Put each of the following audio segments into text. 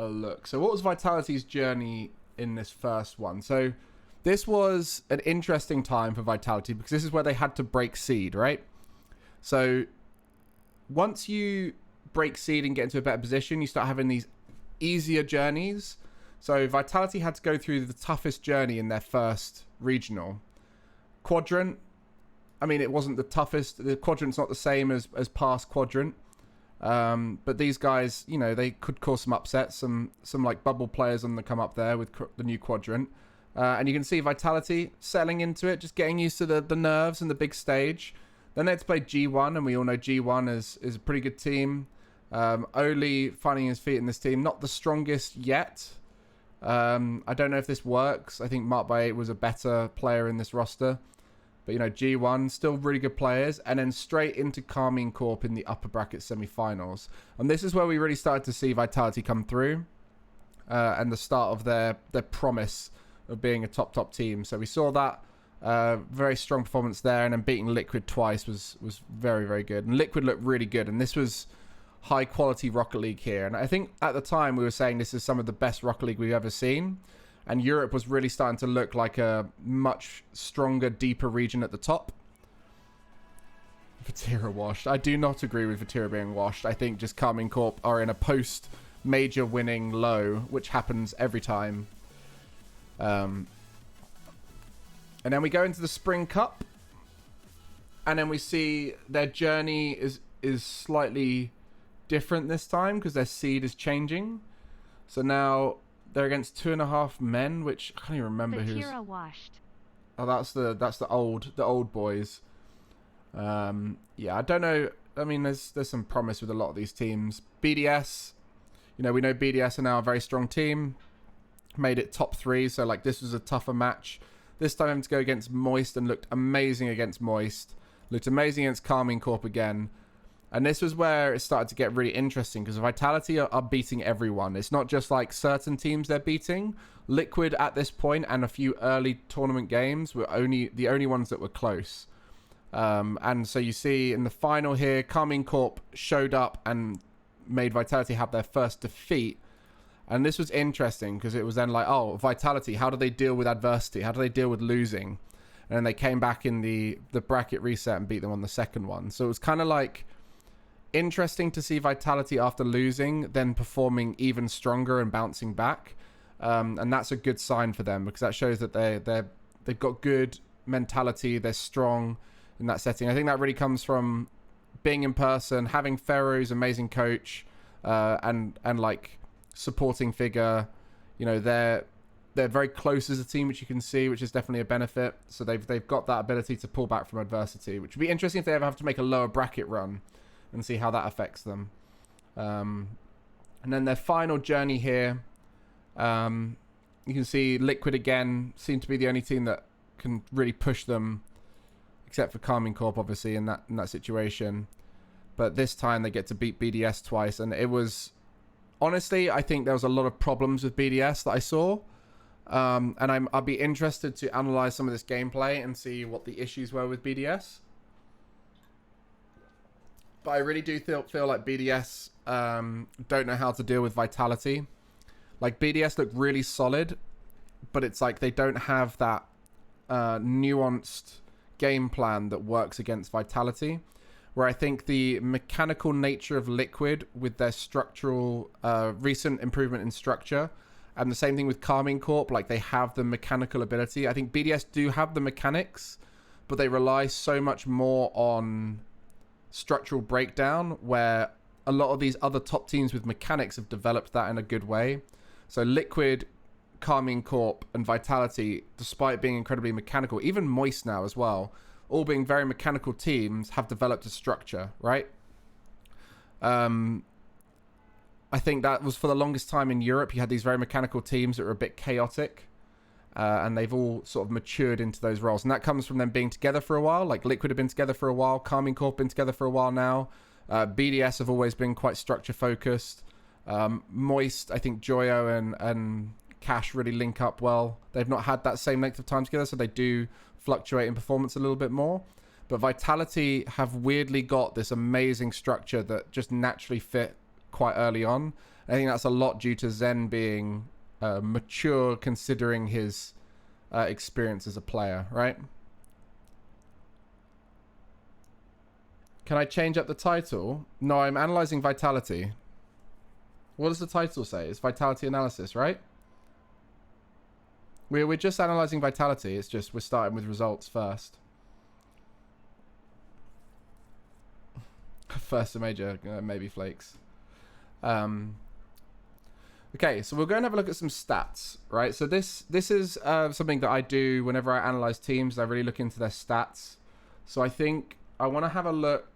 a look. So what was Vitality's journey in this first one? So this was an interesting time for Vitality because this is where they had to break seed, right? So once you break seed and get into a better position, you start having these easier journeys. So Vitality had to go through the toughest journey in their first regional. Quadrant, I mean, it wasn't the toughest. The quadrant's not the same as past quadrant. But these guys, you know, they could cause some upsets. Some like bubble players on the come up there with the new quadrant. And you can see Vitality settling into it, just getting used to the nerves and the big stage. Then they had to play G1, and we all know G1 is a pretty good team. Oli finding his feet in this team, not the strongest yet. I don't know if this works. I think Mark by 8 was a better player in this roster. But, you know, G1, still really good players. And then straight into KCorp in the upper bracket semi-finals. And this is where we really started to see Vitality come through. And the start of their promise of being a top team. So we saw that very strong performance there. And then beating Liquid twice was very, very good. And Liquid looked really good. And this was high quality Rocket League here. And I think at the time we were saying this is some of the best Rocket League we've ever seen. And Europe was really starting to look like a much stronger, deeper region at the top. Vatira washed. I do not agree with Vatira being washed. I think just KCorp are in a post-major winning low, which happens every time. And then we go into the Spring Cup. And then we see their journey is slightly different this time because their seed is changing. So now they're against 2.5 men, which I can't even remember who's. Washed. Oh, that's the old boys. Yeah, I don't know. I mean, there's some promise with a lot of these teams. BDS, you know, we know BDS are now a very strong team. Made it top 3, so like this was a tougher match. This time having to go against Moist and looked amazing against Moist. Looked amazing against KCorp again. And this was where it started to get really interesting because Vitality are beating everyone. It's not just like certain teams they're beating. Liquid at this point and a few early tournament games were the only ones that were close. And so you see in the final here, KCorp showed up and made Vitality have their first defeat. And this was interesting because it was then like, oh, Vitality, how do they deal with adversity? How do they deal with losing? And then they came back in the bracket reset and beat them on the second one. So it was kind of like interesting to see Vitality after losing then performing even stronger and bouncing back, and that's a good sign for them because that shows that they've got good mentality. They're strong in that setting. I think that really comes from being in person, having Pharaoh's amazing coach, and like supporting figure. You know, they're very close as a team, which you can see, which is definitely a benefit. So they've got that ability to pull back from adversity, which would be interesting if they ever have to make a lower bracket run and see how that affects them. And then their final journey here, you can see Liquid again seem to be the only team that can really push them, except for KCorp obviously in that situation. But this time they get to beat BDS twice, and it was honestly, I think there was a lot of problems with BDS that I saw, and I'll be interested to analyze some of this gameplay and see what the issues were with BDS. But I really do feel like BDS don't know how to deal with Vitality. Like, BDS look really solid, but it's like they don't have that nuanced game plan that works against Vitality. Where I think the mechanical nature of Liquid with their structural recent improvement in structure, and the same thing with KCorp, like they have the mechanical ability. I think BDS do have the mechanics, but they rely so much more on structural breakdown, where a lot of these other top teams with mechanics have developed that in a good way. So Liquid, KCorp, and Vitality, despite being incredibly mechanical, even Moist now as well, all being very mechanical teams, have developed a structure, right? I think that was for the longest time in Europe. You had these very mechanical teams that were a bit chaotic, and they've all sort of matured into those roles. And that comes from them being together for a while. Like Liquid have been together for a while. KCorp been together for a while now. BDS have always been quite structure focused. Moist, I think Joyo and Cash really link up well. They've not had that same length of time together, so they do fluctuate in performance a little bit more. But Vitality have weirdly got this amazing structure that just naturally fit quite early on. I think that's a lot due to Zen being mature, considering his experience as a player, right? Can I change up the title? No, I'm analyzing vitality. What does the title say? It's vitality analysis, right? We're just analyzing vitality. It's just we're starting with results first. First a major, maybe flakes. Okay, so we'll go and have a look at some stats, right? So this is something that I do whenever I analyze teams. I really look into their stats. So I think I want to have a look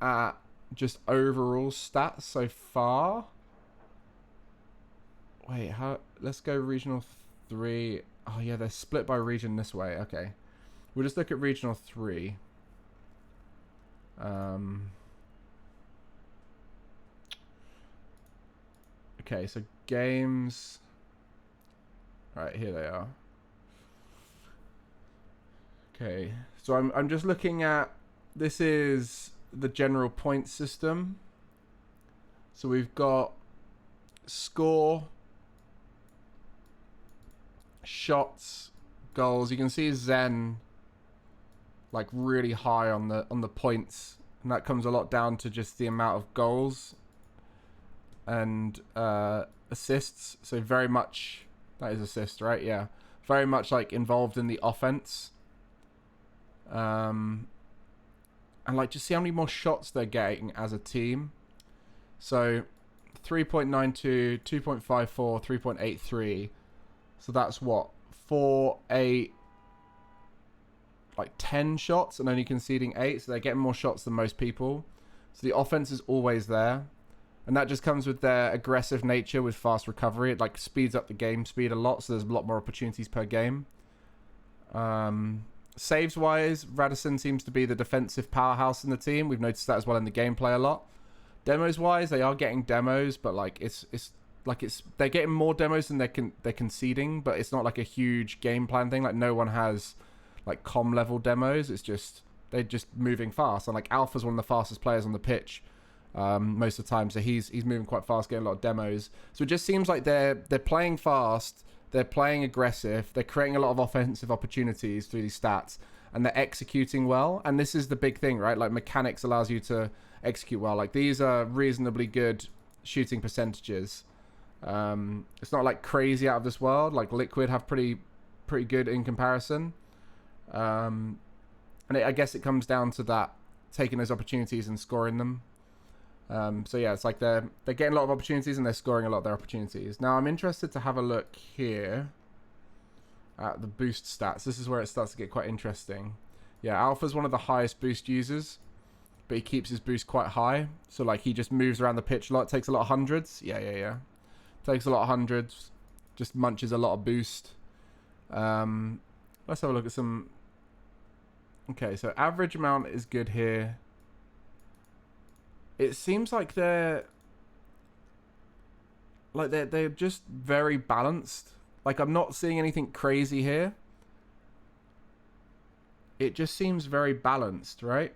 at just overall stats so far. Wait, how? Let's go regional 3. Oh yeah, they're split by region this way. Okay, we'll just look at regional 3. Okay, so games. Right, here they are. Okay, so I'm just looking at, this is the general point system. So we've got score, shots, goals. You can see Zen like really high on the points, and that comes a lot down to just the amount of goals and assists. So very much, that is assist, right? Yeah, very much like involved in the offense. And like just see how many more shots they're getting as a team. So 3.92, 2.54, 3.83. So that's what, 4, 8, like 10 shots and only conceding 8. So they're getting more shots than most people. So the offense is always there. And that just comes with their aggressive nature with fast recovery. It like speeds up the game speed a lot. So there's a lot more opportunities per game. Saves wise, Radisson seems to be the defensive powerhouse in the team. We've noticed that as well in the gameplay a lot. Demos wise, they are getting demos, but like they're getting more demos than they're conceding, but it's not like a huge game plan thing. Like no one has like com level demos. It's just they're just moving fast. And like Alpha's one of the fastest players on the pitch most of the time, so he's moving quite fast, getting a lot of demos. So it just seems like they're playing fast. They're playing aggressive. They're creating a lot of offensive opportunities through these stats, and they're executing well. And this is the big thing, right? Like mechanics allows you to execute well. Like these are reasonably good shooting percentages. It's not like crazy out of this world. Like Liquid have pretty good in comparison. And I guess it comes down to that, taking those opportunities and scoring them. So yeah, it's like they're getting a lot of opportunities and they're scoring a lot of their opportunities. Now I'm interested to have a look here at the boost stats. This is where it starts to get quite interesting. Yeah, Alpha's one of the highest boost users, but he keeps his boost quite high. So like he just moves around the pitch a lot, takes a lot of hundreds. Yeah. Takes a lot of hundreds, just munches a lot of boost. Let's have a look at some. Okay, so average amount is good here. It seems like they're just very balanced. Like I'm not seeing anything crazy here. It just seems very balanced, right?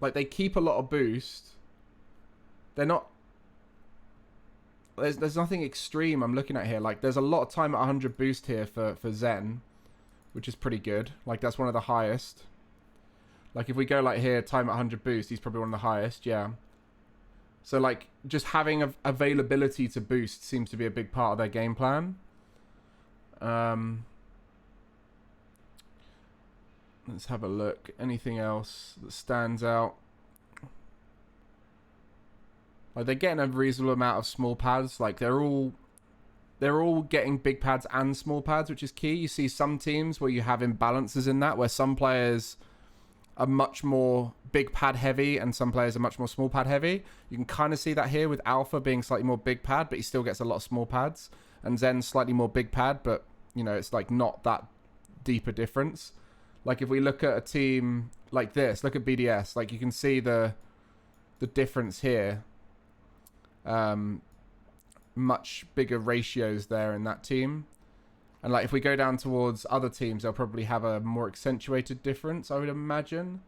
Like they keep a lot of boost. They're not. There's nothing extreme I'm looking at here. Like there's a lot of time at 100 boost here for Zen, which is pretty good. Like that's one of the highest. Like if we go like here, time at 100 boost, he's probably one of the highest, yeah. So like just having availability to boost seems to be a big part of their game plan. Let's have a look. Anything else that stands out? Like they're getting a reasonable amount of small pads. Like they're all getting big pads and small pads, which is key. You see some teams where you have imbalances in that, where some players are much more big pad heavy and some players are much more small pad heavy. You can kind of see that here with Alpha being slightly more big pad, but he still gets a lot of small pads, and Zen slightly more big pad, but you know, it's like not that deep a difference. Like if we look at a team like this, look at BDS, like you can see the difference here. Much bigger ratios there in that team. And like if we go down towards other teams, they'll probably have a more accentuated difference, I would imagine.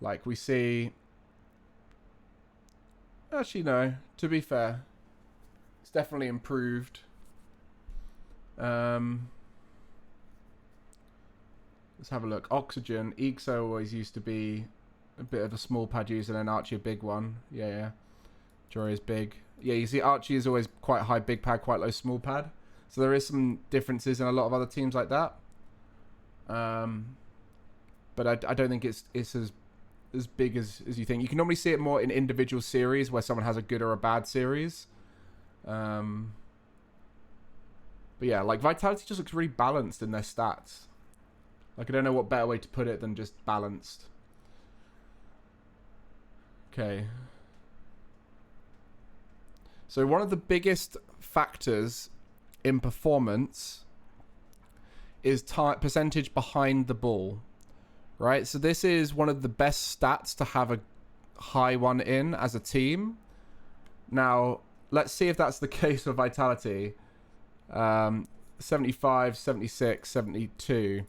Like we see Actually, no. To be fair, it's definitely improved. Let's have a look. Oxygen. Ixo always used to be a bit of a small pad user, and then Archie a big one. Yeah, yeah. Jory is big. Yeah, you see Archie is always quite high big pad, quite low small pad. So there is some differences in a lot of other teams like that. But I don't think it's as big as you think. You can normally see it more in individual series where someone has a good or a bad series. But yeah, like Vitality just looks really balanced in their stats. Like I don't know what better way to put it than just balanced. Okay. So one of the biggest factors in performance is percentage behind the ball, right? So this is one of the best stats to have a high one in as a team. Now, let's see if that's the case for Vitality. 75, 76, 72.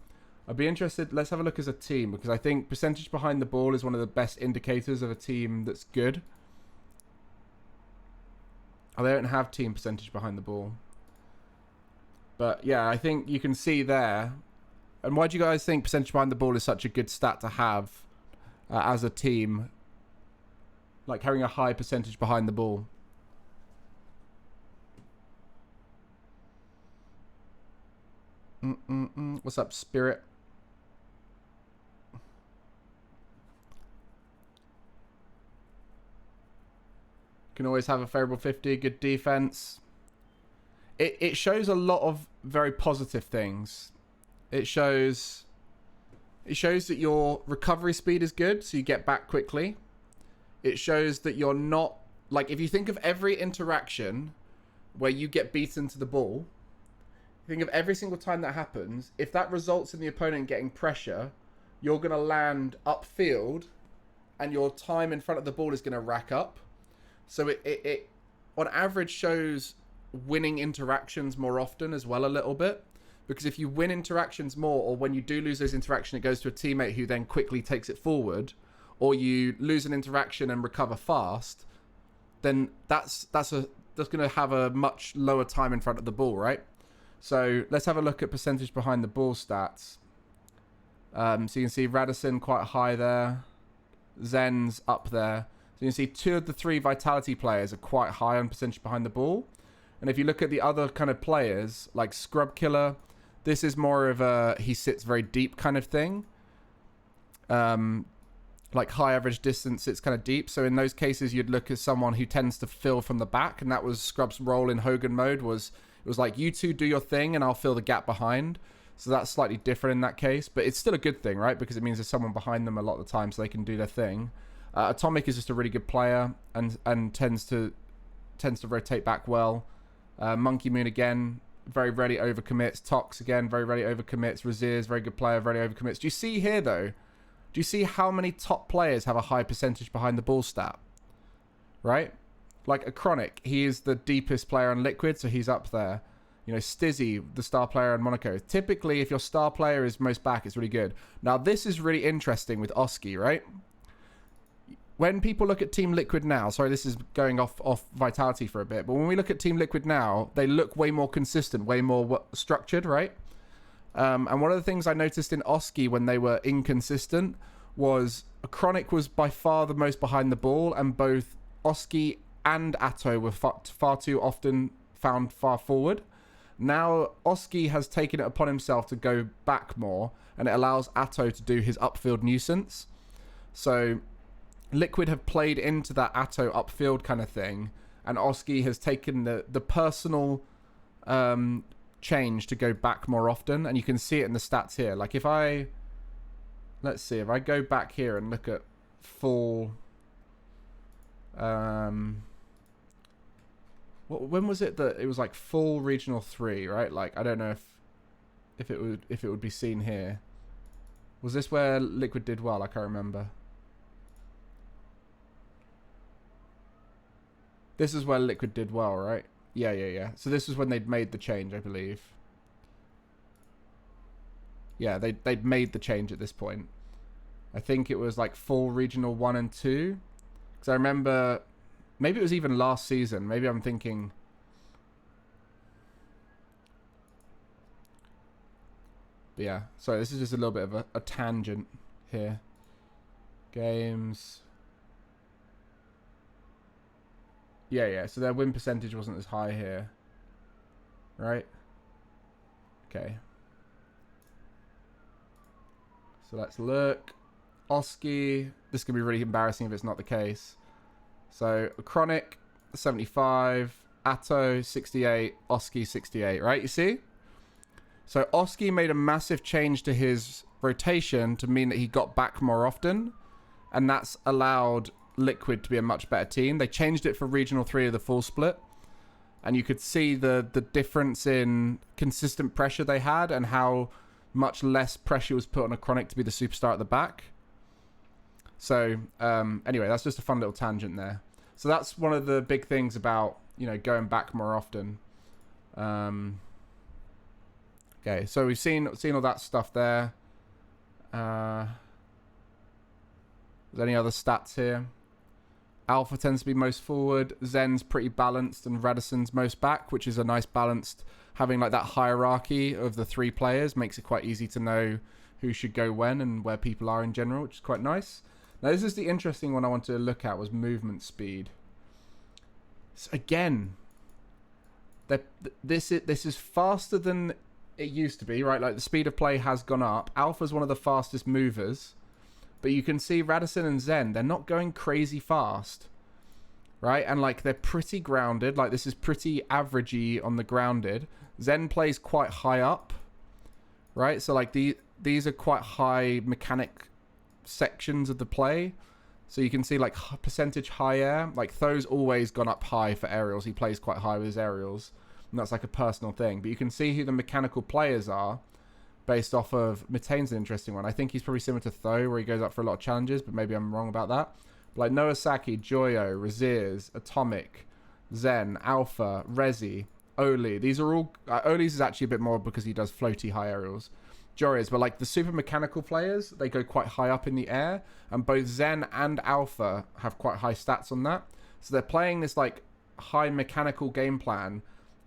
I'd be interested. Let's have a look as a team, because I think percentage behind the ball is one of the best indicators of a team that's good. Oh, they don't have team percentage behind the ball. But yeah, I think you can see there. And why do you guys think percentage behind the ball is such a good stat to have as a team? Like having a high percentage behind the ball. What's up, Spirit? Can always have a favorable 50, good defense. It shows a lot of very positive things. It shows that your recovery speed is good, so you get back quickly. It shows that you're not, like, if you think of every interaction where you get beaten to the ball, think of every single time that happens, if that results in the opponent getting pressure, you're going to land upfield and your time in front of the ball is going to rack up. So it on average shows winning interactions more often as well, a little bit, because if you win interactions more, or when you do lose those interactions, it goes to a teammate who then quickly takes it forward, or you lose an interaction and recover fast, then that's going to have a much lower time in front of the ball, right? So let's have a look at percentage behind the ball stats. So you can see Radisson quite high there, Zen's up there. So you can see 2 of the 3 Vitality players are quite high on percentage behind the ball. And if you look at the other kind of players, like Scrub Killer, this is more of a he sits very deep kind of thing. Like high average distance, it's kind of deep. So in those cases, you'd look at someone who tends to fill from the back. And that was Scrub's role in Hogan mode. It was like, you two do your thing and I'll fill the gap behind. So that's slightly different in that case. But it's still a good thing, right? Because it means there's someone behind them a lot of the time so they can do their thing. Atomic is just a really good player and tends to rotate back well. Monkey Moon again, very rarely overcommits. Tox again, very rarely overcommits. Razir's very good player, very rarely overcommits. Do you see here though? Do you see how many top players have a high percentage behind the ball stat? Right? Like a Chronic, he is the deepest player on Liquid, so he's up there. You know, Stizzy, the star player on Monaco. Typically, if your star player is most back, it's really good. Now, this is really interesting with Oski, right? When people look at Team Liquid now, sorry, this is going off Vitality for a bit, but when we look at Team Liquid now, they look way more consistent, way more structured, right? And one of the things I noticed in Oski when they were inconsistent was Chronic was by far the most behind the ball, and both Oski and Atto were far too often found far forward. Now, Oski has taken it upon himself to go back more, and it allows Atto to do his upfield nuisance. So Liquid have played into that Atto upfield kind of thing, and Oski has taken the personal change to go back more often, and you can see it in the stats here. Like if I go back here and look at full when was it that it was like full regional 3, right? Like I don't know if it would be seen here. Was this where Liquid did well? I can't remember. This is where Liquid did well, right? Yeah. So this is when they'd made the change, I believe. Yeah, they'd made the change at this point. I think it was like full regional 1 and 2. Because I remember Maybe it was even last season. Maybe I'm thinking. But yeah, sorry, this is just a little bit of a tangent here. Games. Yeah, so their win percentage wasn't as high here. Right? Okay. So let's look. Oski. This could be really embarrassing if it's not the case. So, Chronic, 75. Atto, 68. Oski, 68. Right? You see? So, Oski made a massive change to his rotation to mean that he got back more often. And that's allowed Liquid to be a much better team. They changed it for Regional 3 of the full split. And you could see the difference in consistent pressure they had and how much less pressure was put on a Chronic to be the superstar at the back. So, anyway, that's just a fun little tangent there. So that's one of the big things about, going back more often. Okay, so we've seen all that stuff there. Is there any other stats here? Alpha tends to be most forward. Zen's pretty balanced, and Radisson's most back, which is a nice balanced. Having like that hierarchy of the 3 players makes it quite easy to know who should go when and where people are in general, which is quite nice. Now, this is the interesting one I wanted to look at, was movement speed. So again, this is faster than it used to be, right? Like the speed of play has gone up. Alpha's one of the fastest movers. But you can see Radisson and Zen, they're not going crazy fast, right? And like they're pretty grounded. Like this is pretty averagey on the grounded. Zen plays quite high up, right? So like these are quite high mechanic sections of the play. So you can see like percentage high air. Like Tho's always gone up high for aerials. He plays quite high with his aerials. And that's like a personal thing. But you can see who the mechanical players are. Based off of Metane's an interesting one. I think he's probably similar to Tho, where he goes up for a lot of challenges, but maybe I'm wrong about that. But like Noasaki, Joyo, Raziers, Atomic, Zen, Alpha, Rezi, Oli. These are all... Oli's is actually a bit more because he does floaty high aerials. Jory's, but like the super mechanical players, they go quite high up in the air. And both Zen and Alpha have quite high stats on that. So they're playing this like high mechanical game plan,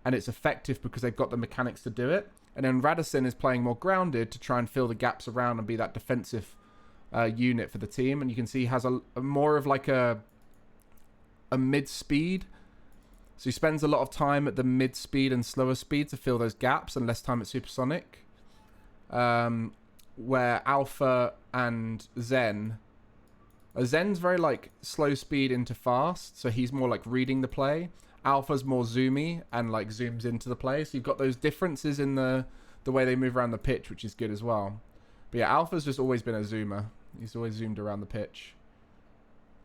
and it's effective because they've got the mechanics to do it. And then Radisson is playing more grounded to try and fill the gaps around and be that defensive unit for the team. And you can see he has a more of like a mid-speed. So he spends a lot of time at the mid-speed and slower speed to fill those gaps and less time at supersonic. Where Alpha and Zen... Zen's very like slow speed into fast. So he's more like reading the play. Alpha's more zoomy and like zooms into the play. So you've got those differences in the way they move around the pitch, which is good as well. But yeah, Alpha's just always been a zoomer. He's always zoomed around the pitch.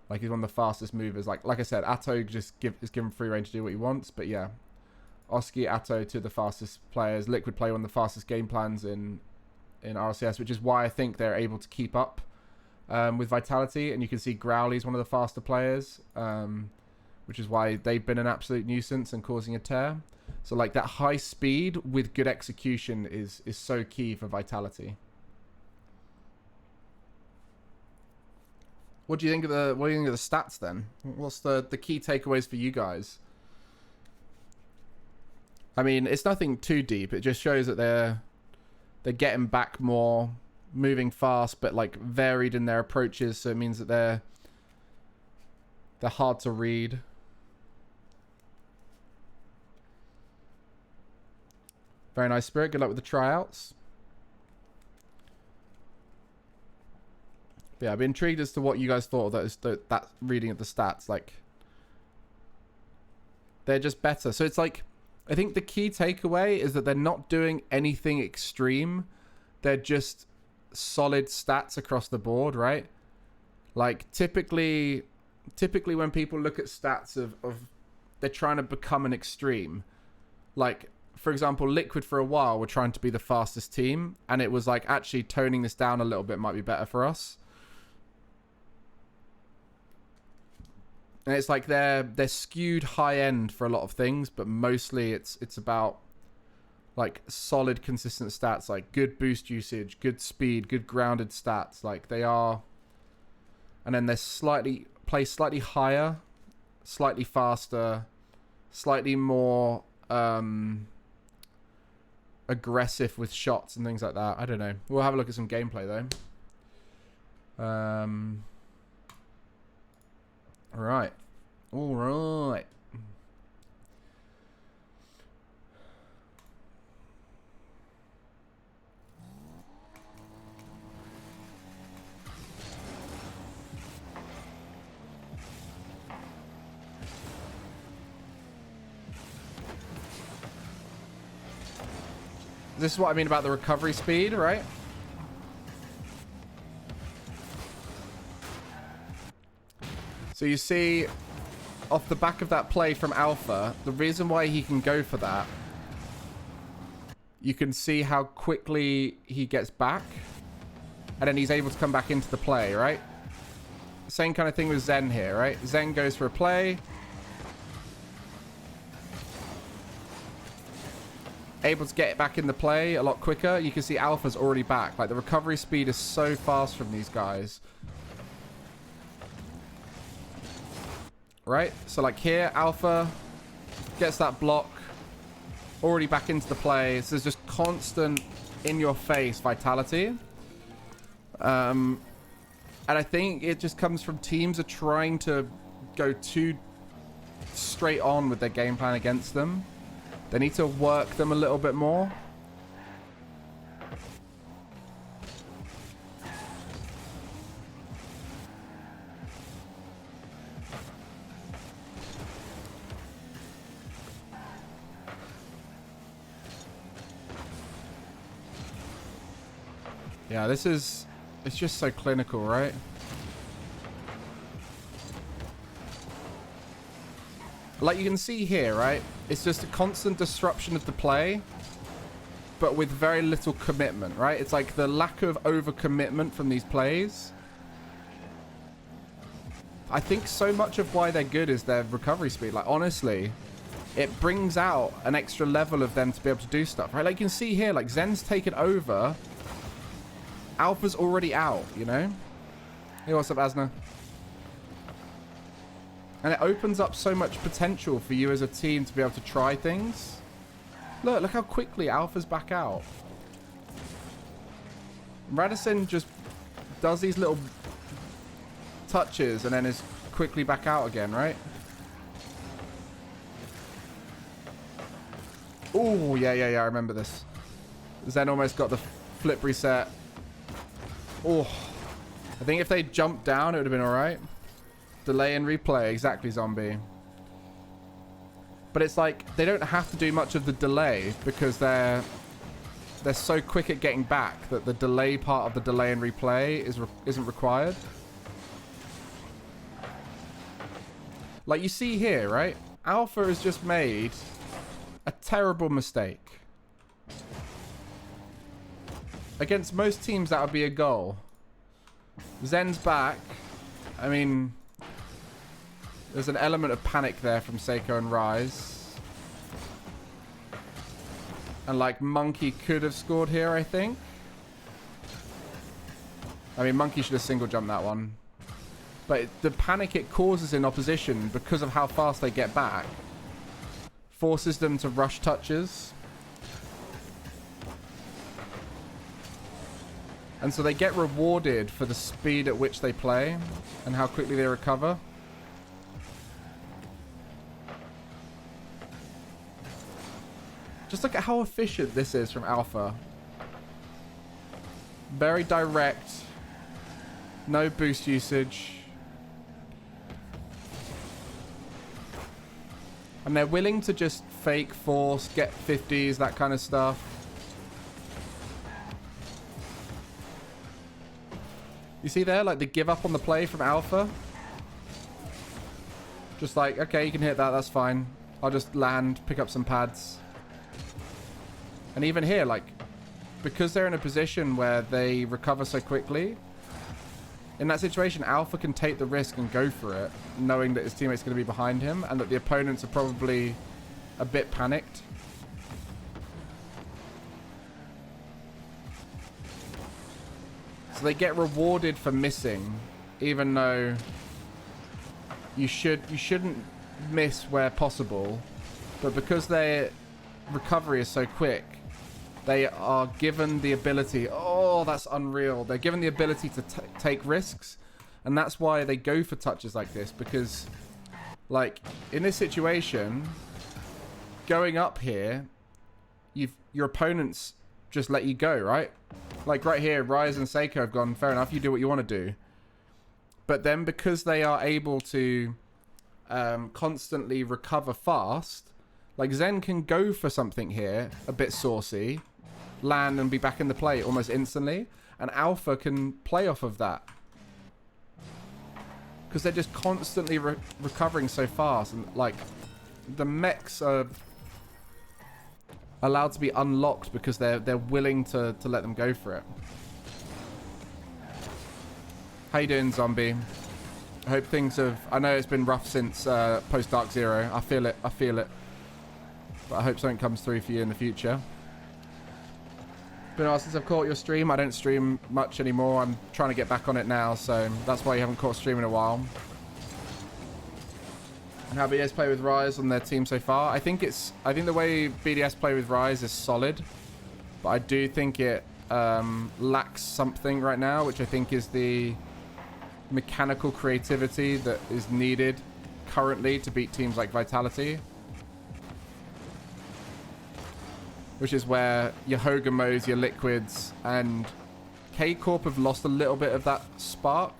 Like he's one of the fastest movers. Like I said, Atto just is given free reign to do what he wants. But yeah, Oski, Atto, two of the fastest players. Liquid play one of the fastest game plans in RLCS, which is why I think they're able to keep up with Vitality. And you can see Growly's one of the faster players. Which is why they've been an absolute nuisance and causing a tear. So like that high speed with good execution is so key for Vitality. What do you think of the stats then? What's the key takeaways for you guys? I mean, it's nothing too deep. It just shows that they're getting back more, moving fast, but like varied in their approaches. So it means that they're hard to read. Very nice, Spirit. Good luck with the tryouts. But yeah, I'd be intrigued as to what you guys thought of that reading of the stats. Like, they're just better. So it's like, I think the key takeaway is that they're not doing anything extreme. They're just solid stats across the board, right? Like, typically when people look at stats of they're trying to become an extreme, like, for example, Liquid for a while were trying to be the fastest team, and it was like, actually toning this down a little bit might be better for us. And it's like they're skewed high end for a lot of things, but mostly it's about like solid, consistent stats, like good boost usage, good speed, good grounded stats. Like they are, and then they're play slightly higher slightly faster, slightly more aggressive with shots and things like that. I don't know. We'll have a look at some gameplay though. Right. All right. This is what I mean about the recovery speed, right? So you see, off the back of that play from Alpha, the reason why he can go for that, you can see how quickly he gets back, and then he's able to come back into the play, right? Same kind of thing with Zen here, right? Zen goes for a play. Able to get back in the play a lot quicker. You can see Alpha's already back. Like, the recovery speed is so fast from these guys. Right? So, like, here, Alpha gets that block. Already back into the play. So, there's just constant in-your-face vitality. And I think it just comes from teams are trying to go too straight on with their game plan against them. They need to work them a little bit more. Yeah, this is... It's just so clinical, right? Like you can see here, right? It's just a constant disruption of the play, but with very little commitment, right? It's like the lack of overcommitment from these plays. I think so much of why they're good is their recovery speed. Like, honestly, it brings out an extra level of them to be able to do stuff, right? Like you can see here, like Zen's taken over. Alpha's already out, you know? Hey, what's up, Asna? And it opens up so much potential for you as a team to be able to try things. Look how quickly Alpha's back out. Radisson just does these little touches and then is quickly back out again, right? Oh, yeah, I remember this. Zen almost got the flip reset. Oh, I think if they jumped down, it would have been all right. Delay and replay, exactly, Zombie. But it's like they don't have to do much of the delay because they're so quick at getting back that the delay part of the delay and replay isn't required. Like you see here, right? Alpha has just made a terrible mistake. Against most teams, that would be a goal. Zen's back. I mean... There's an element of panic there from Seiko and Rise. And, like, Monkey could have scored here, I think. I mean, Monkey should have single jumped that one. But the panic it causes in opposition, because of how fast they get back, forces them to rush touches. And so they get rewarded for the speed at which they play and how quickly they recover. Just look at how efficient this is from Alpha. Very direct. No boost usage. And they're willing to just fake force, get 50s, that kind of stuff. You see there, like the give up on the play from Alpha? Just like, okay, you can hit that, that's fine. I'll just land, pick up some pads. And even here, like, because they're in a position where they recover so quickly, in that situation, Alpha can take the risk and go for it, knowing that his teammate's going to be behind him and that the opponents are probably a bit panicked. So they get rewarded for missing, even though you shouldn't miss where possible, but because their recovery is so quick, they are given the ability... Oh, that's unreal. They're given the ability to take risks, and that's why they go for touches like this, because, like, in this situation, going up here, your opponents just let you go, right? Like, right here, Ryze and Seiko have gone, fair enough, you do what you want to do. But then, because they are able to constantly recover fast, like, Zen can go for something here, a bit saucy, land and be back in the play almost instantly, and Alpha can play off of that. Because they're just constantly recovering so fast, and, like, the mechs are allowed to be unlocked because they're willing to let them go for it. How you doing, Zombie? I hope things have... I know it's been rough since post Dark Zero. I feel it. I feel it. But I hope something comes through for you in the future. Been a while since I've caught your stream. I don't stream much anymore. I'm trying to get back on it now, so that's why you haven't caught stream in a while. And how BDS play with Ryze on their team so far? I think the way BDS play with Ryze is solid, but I do think it lacks something right now, which I think is the mechanical creativity that is needed currently to beat teams like Vitality. Which is where your Hogamos, your Liquids, and KCorp have lost a little bit of that spark,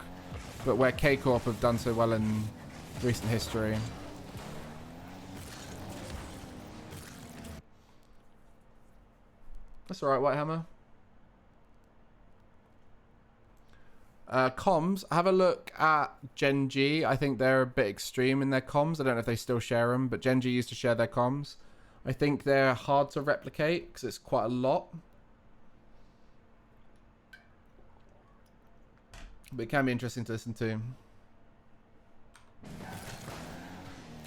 but where KCorp have done so well in recent history. That's alright, Whitehammer. Comms, have a look at Gen G. I think they're a bit extreme in their comms. I don't know if they still share them, but Gen G used to share their comms. I think they're hard to replicate because it's quite a lot. But it can be interesting to listen to.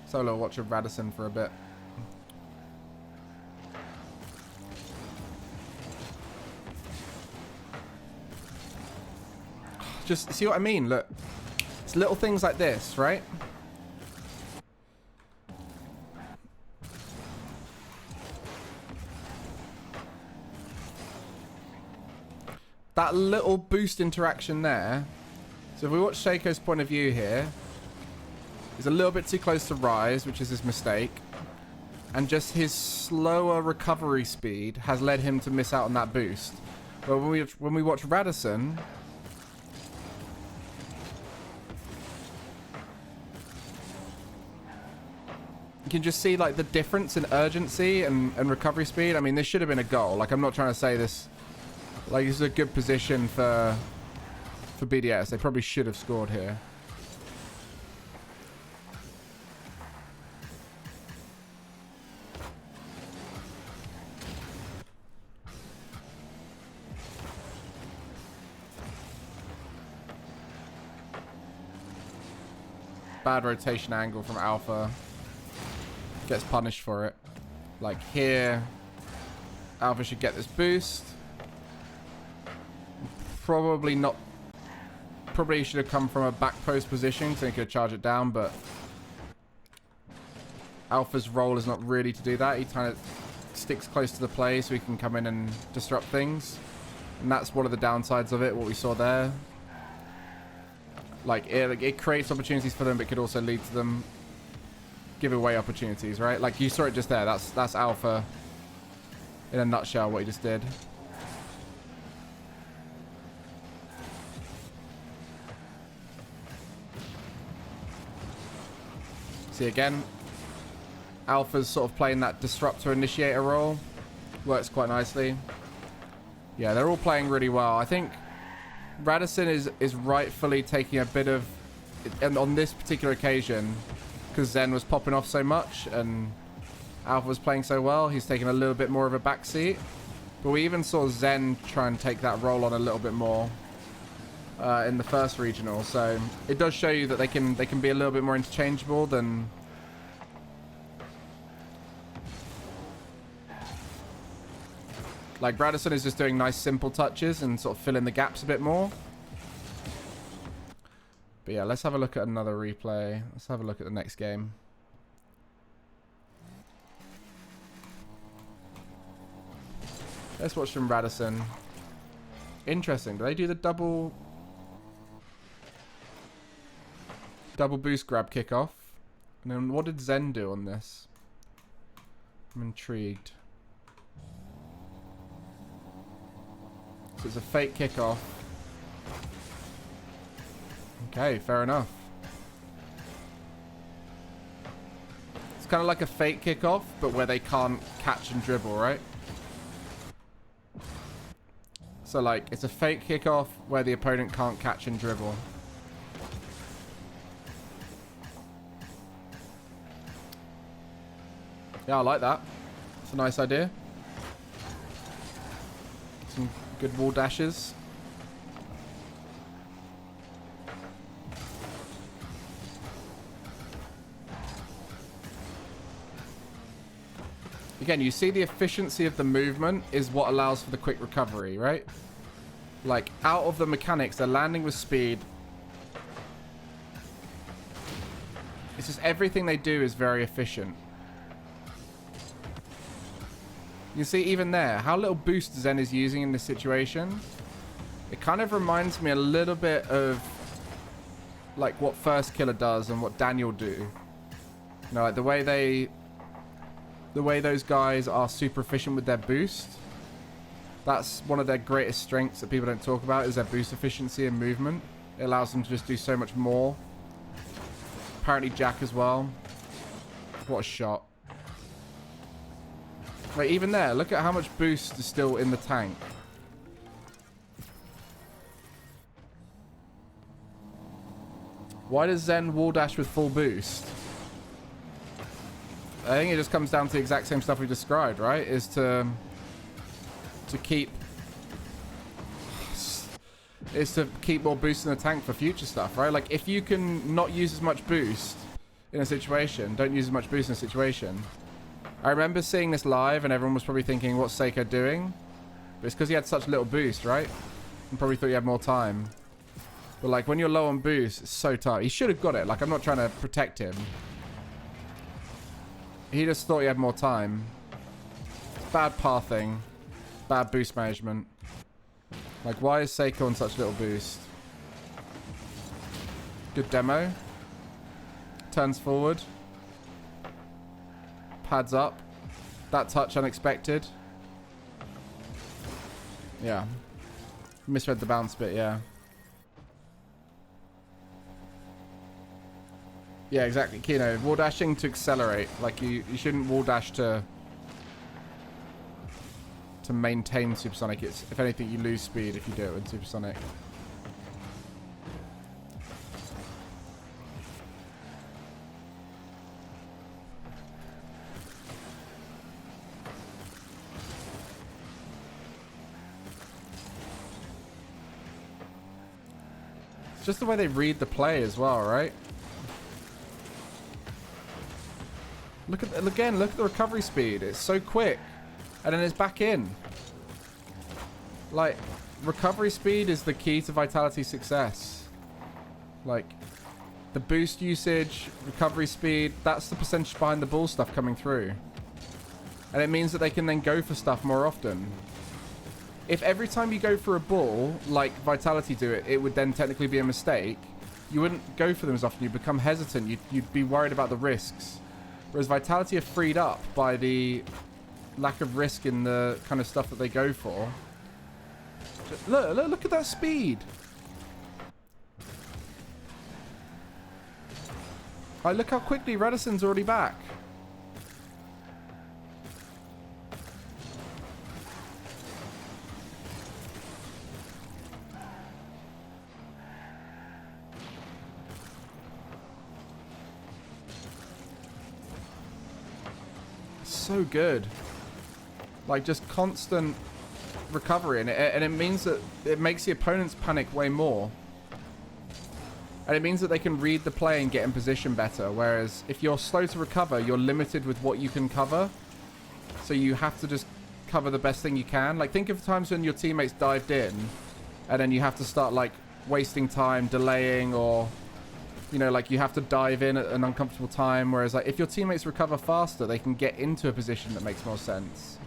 Solo watch of Radisson for a bit. Just see what I mean? Look. It's little things like this, right? That little boost interaction there. So if we watch Seiko's point of view here, he's a little bit too close to Ryze, which is his mistake. And just his slower recovery speed has led him to miss out on that boost. But when we watch Radisson, you can just see like the difference in urgency and recovery speed. I mean, this should have been a goal. Like, I'm not trying to say this. Like, this is a good position for BDS. They probably should have scored here. Bad rotation angle from Alpha. Gets punished for it. Like here, Alpha should get this boost. Probably not. Probably should have come from a back post position so he could charge it down, but Alpha's role is not really to do that. He kind of sticks close to the play so he can come in and disrupt things. And that's one of the downsides of it, what we saw there. Like, it creates opportunities for them, but it could also lead to them give away opportunities, right? Like, you saw it just there. That's Alpha in a nutshell, what he just did. See, again, Alpha's sort of playing that disruptor initiator role. Works quite nicely. Yeah, they're all playing really well. I think Radisson is rightfully taking a bit of, and on this particular occasion, because Zen was popping off so much and Alpha was playing so well, he's taking a little bit more of a backseat. But we even saw Zen try and take that role on a little bit more in the first regional, so it does show you that they can be a little bit more interchangeable than like Radisson is just doing nice simple touches and sort of filling the gaps a bit more. But yeah, let's have a look at another replay. Let's have a look at the next game. Let's watch from Radisson. Interesting. Do they do the double boost grab kickoff? And then what did Zen do on this? I'm intrigued. So it's a fake kickoff. Okay, fair enough. It's kind of like a fake kickoff, but where they can't catch and dribble, right? So like, it's a fake kickoff where the opponent can't catch and dribble. Yeah, I like that. It's a nice idea. Some good wall dashes. Again, you see the efficiency of the movement is what allows for the quick recovery, right? Like, out of the mechanics, they're landing with speed. It's just everything they do is very efficient. You see, even there, how little boost Zen is using in this situation. It kind of reminds me a little bit of like what First Killer does and what Daniel do. You know, like the way those guys are super efficient with their boost. That's one of their greatest strengths that people don't talk about, is their boost efficiency and movement. It allows them to just do so much more. Apparently Jack as well. What a shot. Like, even there, look at how much boost is still in the tank. Why does Zen wall dash with full boost? I think it just comes down to the exact same stuff we described, right? Is to keep more boost in the tank for future stuff, right? Like, if you can not use as much boost in a situation, don't use as much boost in a situation. I remember seeing this live and everyone was probably thinking, what's Seiko doing? But it's because he had such little boost, right? And probably thought he had more time. But like, when you're low on boost, it's so tight. He should have got it. Like, I'm not trying to protect him. He just thought he had more time. Bad pathing. Bad boost management. Like, why is Seiko on such little boost? Good demo. Turns forward. Pads up. That touch unexpected. Yeah. Misread the bounce bit, yeah. Yeah, exactly. Kino, wall dashing to accelerate. Like, you shouldn't wall dash to maintain supersonic. It's, if anything, you lose speed if you do it with supersonic. It's just the way they read the play as well, right? Look at, again, look at the recovery speed. It's so quick. And then it's back in. Like, recovery speed is the key to Vitality success. Like, the boost usage, recovery speed, that's the percentage behind the ball stuff coming through. And it means that they can then go for stuff more often. If every time you go for a ball, like Vitality do it, it would then technically be a mistake. You wouldn't go for them as often. You'd become hesitant. You'd be worried about the risks. Whereas Vitality are freed up by the lack of risk in the kind of stuff that they go for. Look at that speed. Like, look how quickly Redison's already back. So good. Like, just constant recovery, and it means that it makes the opponents panic way more. And it means that they can read the play and get in position better, whereas if you're slow to recover, you're limited with what you can cover. So you have to just cover the best thing you can. Like, think of times when your teammates dived in, and then you have to start, like, wasting time, delaying, or, you know, like, you have to dive in at an uncomfortable time, whereas, like, if your teammates recover faster, they can get into a position that makes more sense.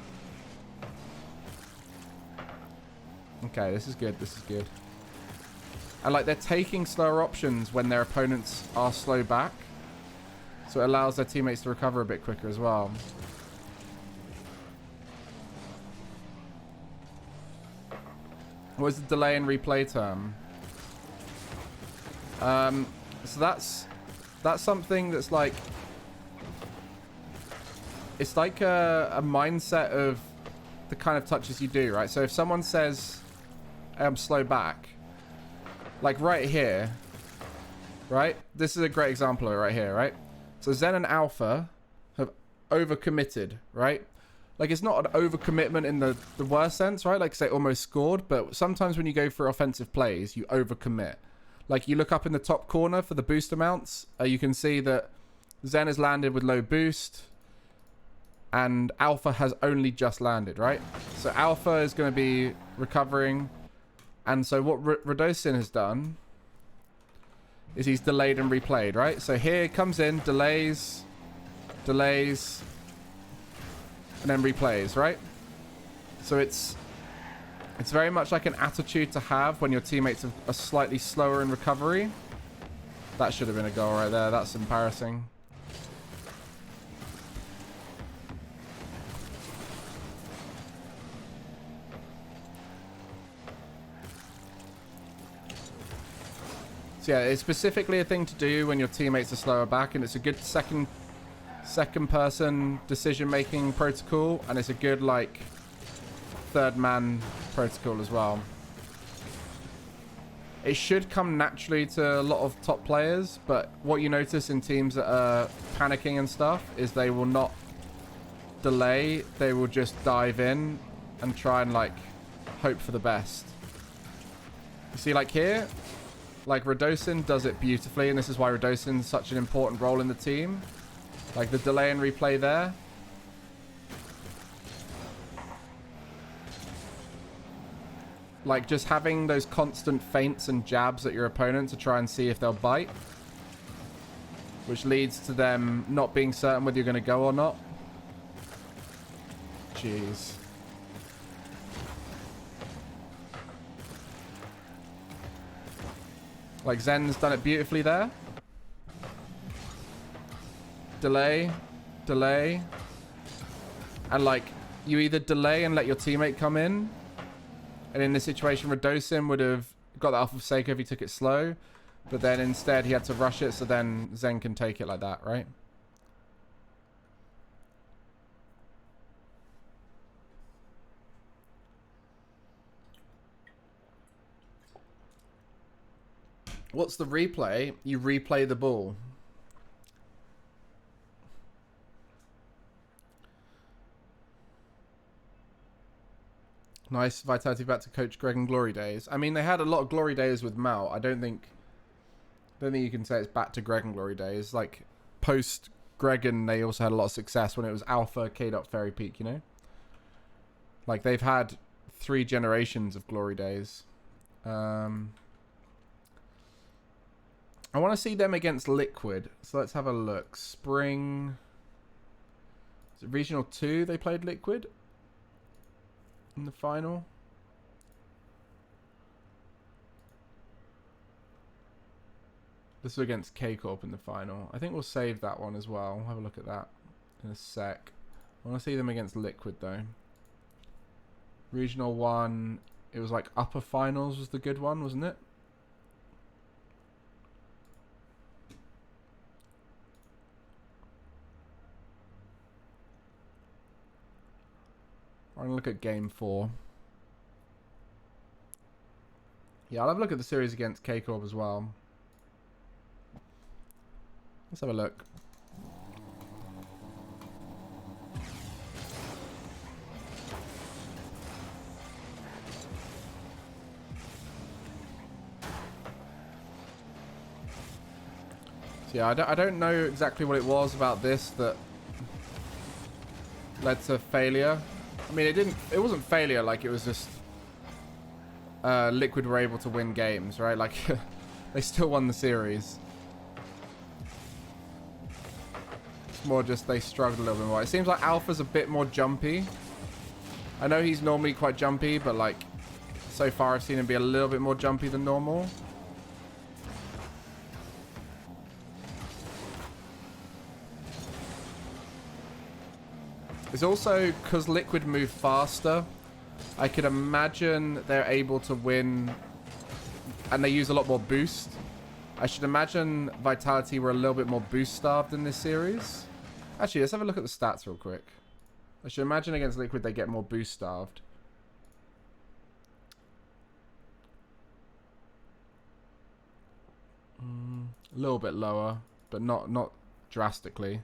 Okay, this is good. This is good. And like they're taking slower options when their opponents are slow back. So it allows their teammates to recover a bit quicker as well. What is the delay and replay term? So that's something that's like, it's like a mindset of the kind of touches you do, right? So if someone says, slow back, like right here, right? This is a great example of it right here, right? So Zen and Alpha have overcommitted, right? Like it's not an overcommitment in the worst sense, right? Like say almost scored, but sometimes when you go for offensive plays, you overcommit. Like you look up in the top corner for the boost amounts, you can see that Zen has landed with low boost and Alpha has only just landed, right? So Alpha is going to be recovering. And so what Radosin has done is he's delayed and replayed, right? So here it comes in, delays, and then replays, right? So it's very much like an attitude to have when your teammates are slightly slower in recovery. That should have been a goal right there. That's embarrassing. So yeah, it's specifically a thing to do when your teammates are slower back, and it's a good second person decision making protocol, and it's a good like third man protocol as well. It should come naturally to a lot of top players, but what you notice in teams that are panicking and stuff is they will not delay, they will just dive in and try and like hope for the best. You see like here, like Radosin does it beautifully, and this is why Radosin's such an important role in the team. Like the delay and replay there. Like just having those constant feints and jabs at your opponent to try and see if they'll bite. Which leads to them not being certain whether you're going to go or not. Jeez. Like Zen's done it beautifully there. Delay. And like, you either delay and let your teammate come in. And in this situation, Radosin would have got that off of Seiko if he took it slow. But then instead, he had to rush it, so then Zen can take it like that, right? What's the replay? You replay the ball. Nice Vitality back to Coach Gregan glory days. I mean, they had a lot of glory days with Mal. I don't think you can say it's back to Gregan glory days. Like, post Gregan, they also had a lot of success when it was Alpha, K-Dot, Fairy Peak, you know? Like, they've had 3 generations of glory days. I want to see them against Liquid. So let's have a look. Spring... Is it Regional 2 they played Liquid? In the final? This is against KCorp in the final. I think we'll save that one as well. We'll have a look at that in a sec. I want to see them against Liquid though. Regional 1, it was like upper finals was the good one, wasn't it? I'm going to look at game 4. Yeah, I'll have a look at the series against KCorp as well. Let's have a look. So yeah, I don't know exactly what it was about this that led to failure. I mean, it wasn't failure, like it was just Liquid were able to win games, right? Like they still won the series. It's more just they struggled a little bit more. It seems like Alpha's a bit more jumpy. I know he's normally quite jumpy, but like So far, I've seen him be a little bit more jumpy than normal. It's also because Liquid move faster. I could imagine they're able to win, and they use a lot more boost. I should imagine Vitality were a little bit more boost starved in this series. Actually, let's have a look at the stats real quick. I should imagine against Liquid they get more boost starved. A little bit lower, but not drastically. You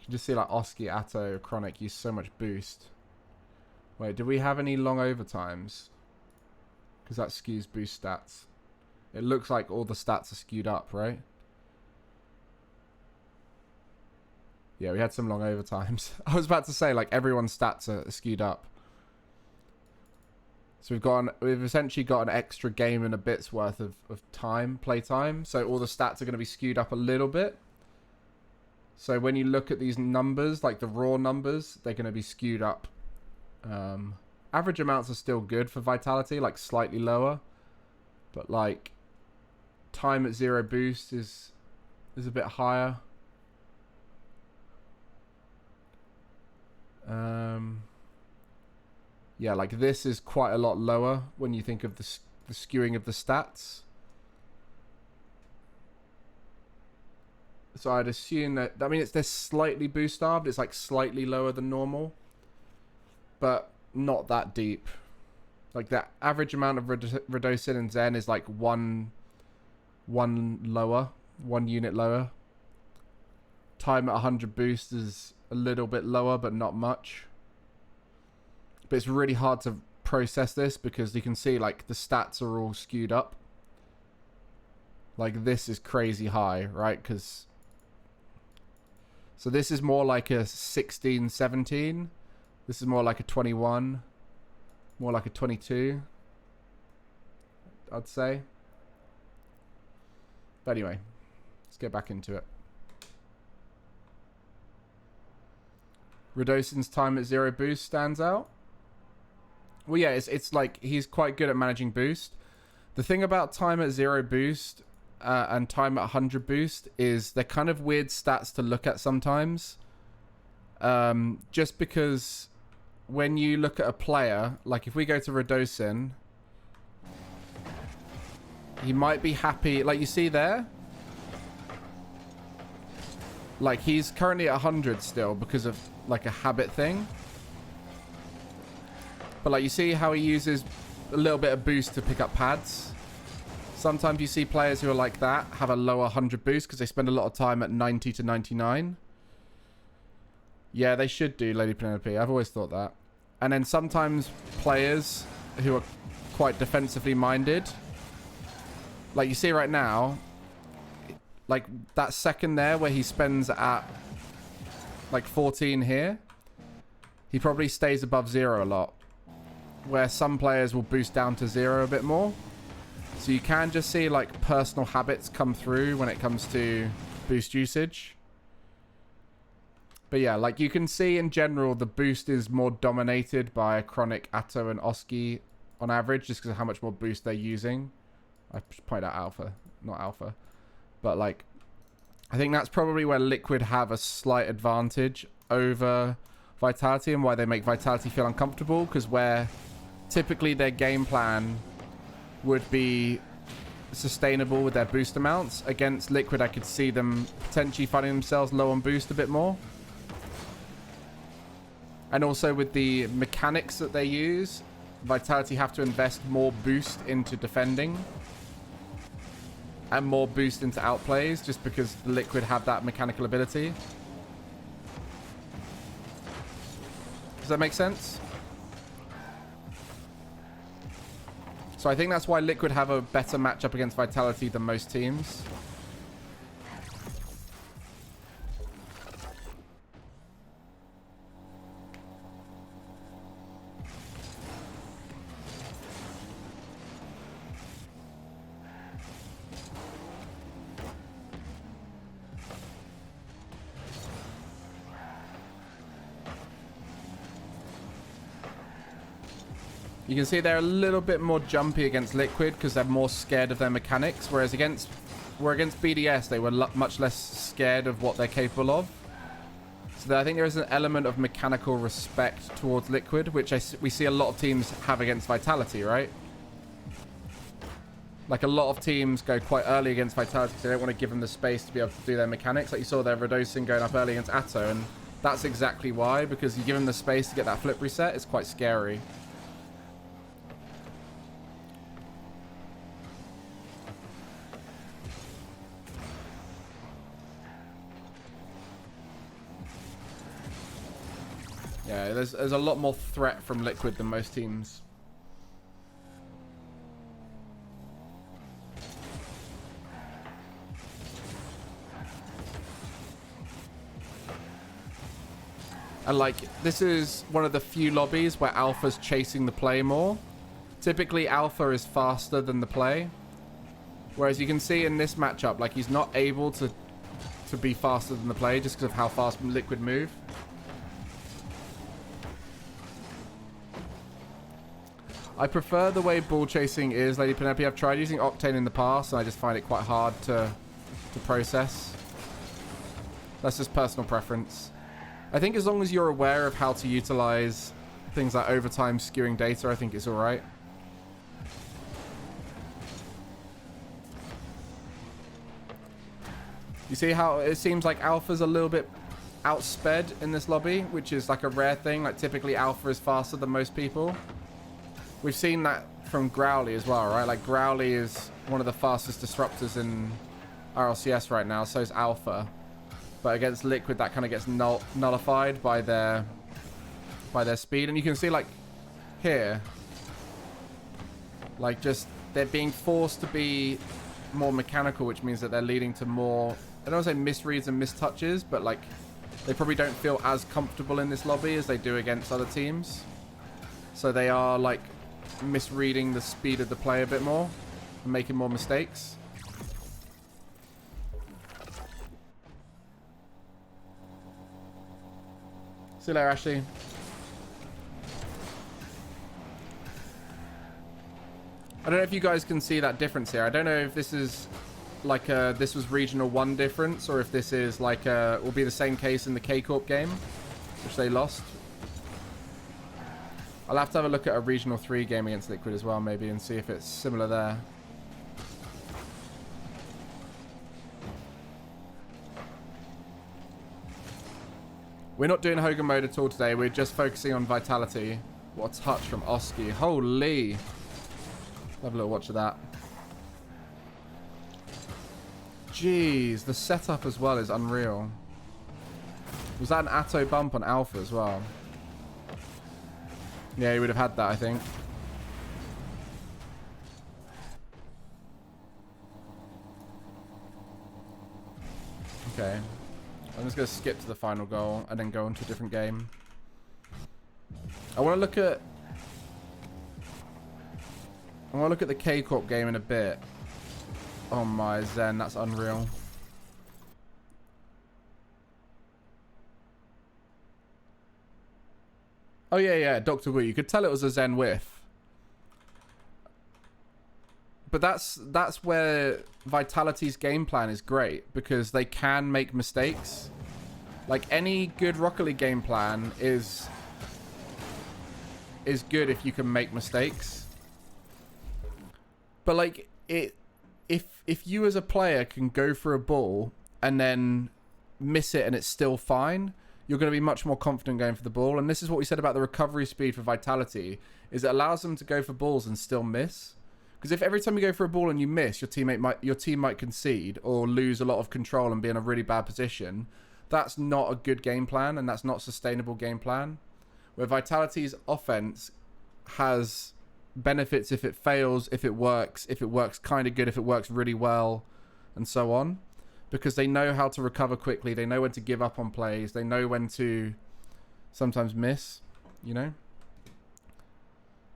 can just see like Oski, Atto, Chronic use so much boost. Wait, do we have any long overtimes? Because that skews boost stats. It looks like all the stats are skewed up, right? Yeah, we had some long overtimes. I was about to say, like, everyone's stats are skewed up. So we've essentially got an extra game and a bit's worth of time, play time. So all the stats are going to be skewed up a little bit. So when you look at these numbers, like the raw numbers, they're going to be skewed up. Average amounts are still good for Vitality, like slightly lower. But like time at 0 boost is a bit higher. Yeah, like this is quite a lot lower when you think of the skewing of the stats. So I'd assume that, I mean, they're slightly boost starved. It's like slightly lower than normal, but not that deep. Like that average amount of Redosin and Zen is like one unit lower. Time at 100 boost is a little bit lower, but not much. But it's really hard to process this because you can see like the stats are all skewed up. Like this is crazy high, right? Because so this is more like a 16, 17. This is more like a 21. More like a 22. I'd say. But anyway, let's get back into it. Redosin's time at 0 boost stands out. Well, yeah, it's like he's quite good at managing boost. The thing about time at 0 boost and time at 100 boost is they're kind of weird stats to look at sometimes. Just because when you look at a player, like if we go to Redosin, he might be happy. Like you see there, like he's currently at 100 still because of like a habit thing. But like you see how he uses a little bit of boost to pick up pads. Sometimes you see players who are like that have a lower 100 boost because they spend a lot of time at 90 to 99. Yeah, they should do, Lady Penelope. I've always thought that. And then sometimes players who are quite defensively minded, like you see right now, like that second there where he spends at like 14 here, he probably stays above 0 a lot. Where some players will boost down to 0 a bit more. So you can just see like personal habits come through when it comes to boost usage. But yeah, like you can see in general, the boost is more dominated by Chronic, Atto, and Oski on average, just because of how much more boost they're using. I should point out Alpha, not Alpha. But like, I think that's probably where Liquid have a slight advantage over Vitality and why they make Vitality feel uncomfortable, because where typically their game plan would be sustainable with their boost amounts, against Liquid I could see them potentially finding themselves low on boost a bit more. And also with the mechanics that they use, Vitality have to invest more boost into defending and more boost into outplays just because Liquid have that mechanical ability. Does that make sense? So I think that's why Liquid have a better matchup against Vitality than most teams. You can see they're a little bit more jumpy against Liquid because they're more scared of their mechanics, whereas against BDS, they were much less scared of what they're capable of. So I think there is an element of mechanical respect towards Liquid, which we see a lot of teams have against Vitality, right? Like, a lot of teams go quite early against Vitality because they don't want to give them the space to be able to do their mechanics. Like, you saw their Redosin going up early against Atto, and that's exactly why, because you give them the space to get that flip reset. It's quite scary. Yeah, there's a lot more threat from Liquid than most teams. And like, this is one of the few lobbies where Alpha's chasing the play more. Typically, Alpha is faster than the play. Whereas you can see in this matchup, like, he's not able to be faster than the play just because of how fast Liquid move. I prefer the way ball chasing is, Lady Penelope. I've tried using Octane in the past, and I just find it quite hard to process. That's just personal preference. I think as long as you're aware of how to utilize things like overtime skewing data, I think it's alright. You see how it seems like Alpha's a little bit outsped in this lobby, which is like a rare thing. Like, typically Alpha is faster than most people. We've seen that from Growly as well, right? Like, Growly is one of the fastest disruptors in RLCS right now, so is Alpha. But against Liquid, that kind of gets nullified by their speed. And you can see, like, here, like, just they're being forced to be more mechanical, which means that they're leading to more, I don't want to say misreads and mistouches, but, like, they probably don't feel as comfortable in this lobby as they do against other teams. So they are, like, misreading the speed of the play a bit more and making more mistakes. See you later, Ashley. I don't know if you guys can see that difference here. I don't know if this is like this was regional 1 difference, or if this is like will be the same case in the KCorp game, which they lost. I'll have to have a look at a regional 3 game against Liquid as well, maybe, and see if it's similar there. We're not doing Hogan mode at all today. We're just focusing on Vitality. What a touch from Oski. Holy. Have a little watch of that. Jeez, the setup as well is unreal. Was that an Atto bump on Alpha as well? Yeah, he would have had that, I think. Okay. I'm just going to skip to the final goal and then go into a different game. I want to look at the KCorp game in a bit. Oh my Zen, that's unreal. Oh yeah, Dr. Wu. You could tell it was a Zen whiff. But that's where Vitality's game plan is great, because they can make mistakes. Like, any good Rocket League game plan is good if you can make mistakes. But like, if you as a player can go for a ball and then miss it and it's still fine, you're going to be much more confident going for the ball. And this is what we said about the recovery speed for Vitality, is it allows them to go for balls and still miss. Because if every time you go for a ball and you miss, your team might concede or lose a lot of control and be in a really bad position, that's not a good game plan, and that's not a sustainable game plan. Where Vitality's offense has benefits if it fails, if it works kind of good, if it works really well, and so on. Because they know how to recover quickly, they know when to give up on plays, they know when to sometimes miss, you know?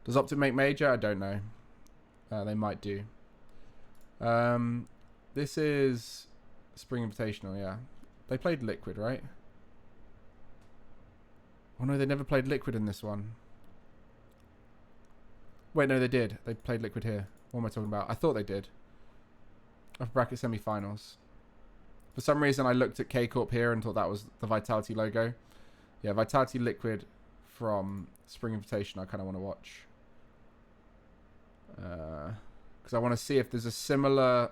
Does Optic make major? I don't know. They might do. This is Spring Invitational, yeah. They played Liquid, right? Oh no, they never played Liquid in this one. Wait, no, they did. They played Liquid here. What am I talking about? I thought they did. Upper bracket semi-finals. For some reason, I looked at KCorp here and thought that was the Vitality logo. Yeah, Vitality Liquid from Spring Invitation I kind of want to watch. Because I want to see if there's a similar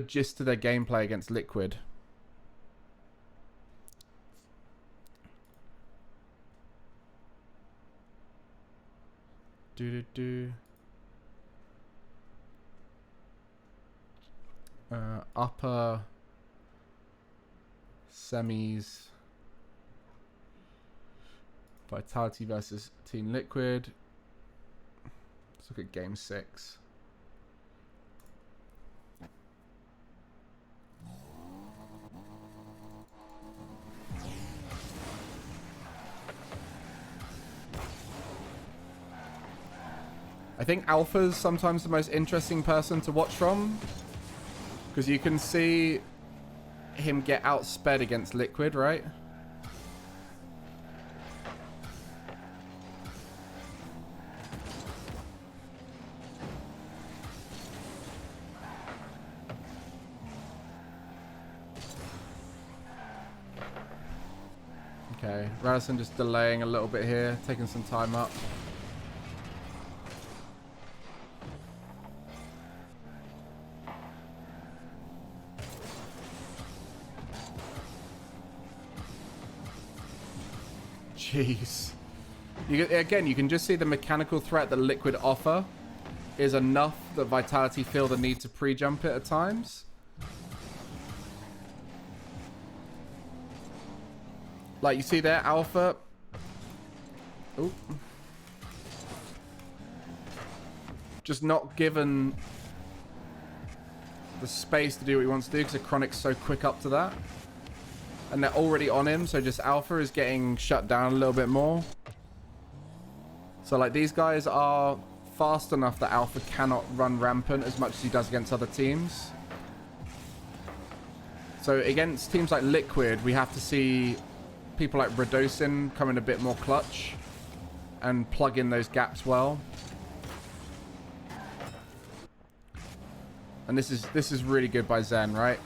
gist to their gameplay against Liquid. Upper semis. Vitality versus Team Liquid. Let's look at game 6. I think Alpha's sometimes the most interesting person to watch from, because you can see him get outsped against Liquid, right? Okay, Radisson just delaying a little bit here, taking some time up. Jeez. Again, you can just see the mechanical threat that Liquid offer is enough that Vitality feel the need to pre-jump it at times. Like you see there, Alpha. Ooh. Just not given the space to do what he wants to do because the Chronic's so quick up to that. And they're already on him, so just Alpha is getting shut down a little bit more. So like these guys are fast enough that Alpha cannot run rampant as much as he does against other teams. So against teams like Liquid, we have to see people like Radossin come in a bit more clutch and plug in those gaps well. And this is really good by Zen, right?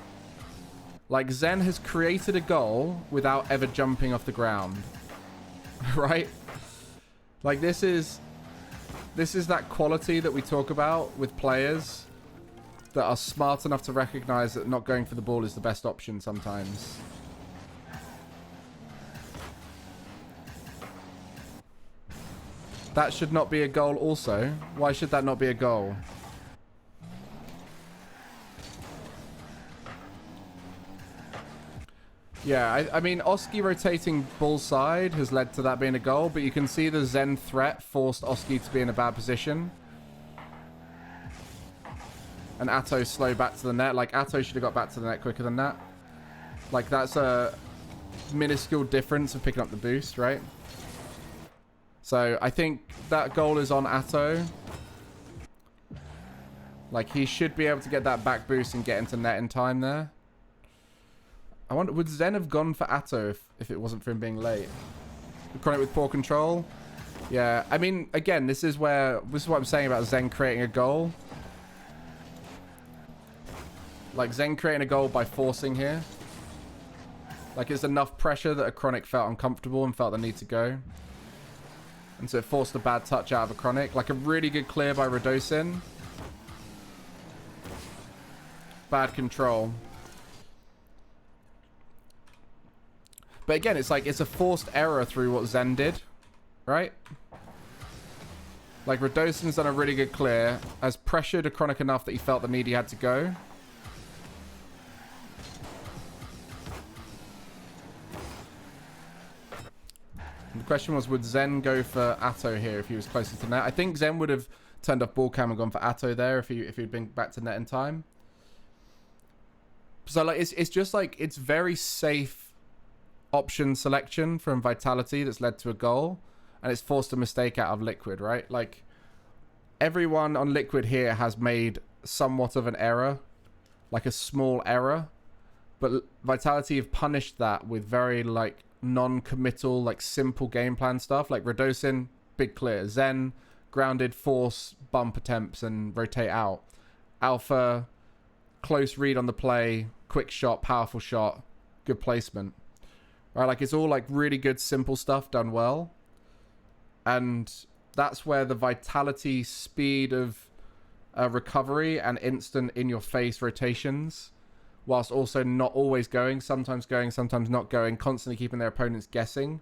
Like, Zen has created a goal without ever jumping off the ground. Right? Like, this is that quality that we talk about with players that are smart enough to recognize that not going for the ball is the best option sometimes. That should not be a goal also. Why should that not be a goal? Yeah, I mean, Oski rotating ball side has led to that being a goal, but you can see the Zen threat forced Oski to be in a bad position. And Atto slow back to the net. Like, Atto should have got back to the net quicker than that. Like, that's a minuscule difference of picking up the boost, right? So, I think that goal is on Atto. Like, he should be able to get that back boost and get into net in time there. I wonder, would Zen have gone for Atto if it wasn't for him being late? Chronic with poor control. Yeah, I mean, again, this is what I'm saying about Zen creating a goal. Like, Zen creating a goal by forcing here. Like, it's enough pressure that a Chronic felt uncomfortable and felt the need to go. And so it forced a bad touch out of a Chronic. Like, a really good clear by Radossin. Bad control. But again, it's like, it's a forced error through what Zen did, right? Like, Radossin's done a really good clear, has pressured a Chronic enough that he felt the need he had to go. And the question was, would Zen go for Atto here if he was closer to net? I think Zen would have turned off ball cam and gone for Atto there if he'd been back to net in time. So, like, it's just like, it's very safe option selection from Vitality that's led to a goal, and it's forced a mistake out of Liquid, right? Like, everyone on Liquid here has made somewhat of an error, like a small error, but Vitality have punished that with very, like, non-committal, like, simple game plan stuff. Like, Radossin, big clear. Zen, grounded, force bump attempts and rotate out. Alpha, close read on the play, quick shot, powerful shot, good placement. Right, like it's all like really good, simple stuff done well. And that's where the vitality, speed of recovery and instant in-your-face rotations, whilst also not always going, sometimes not going, constantly keeping their opponents guessing,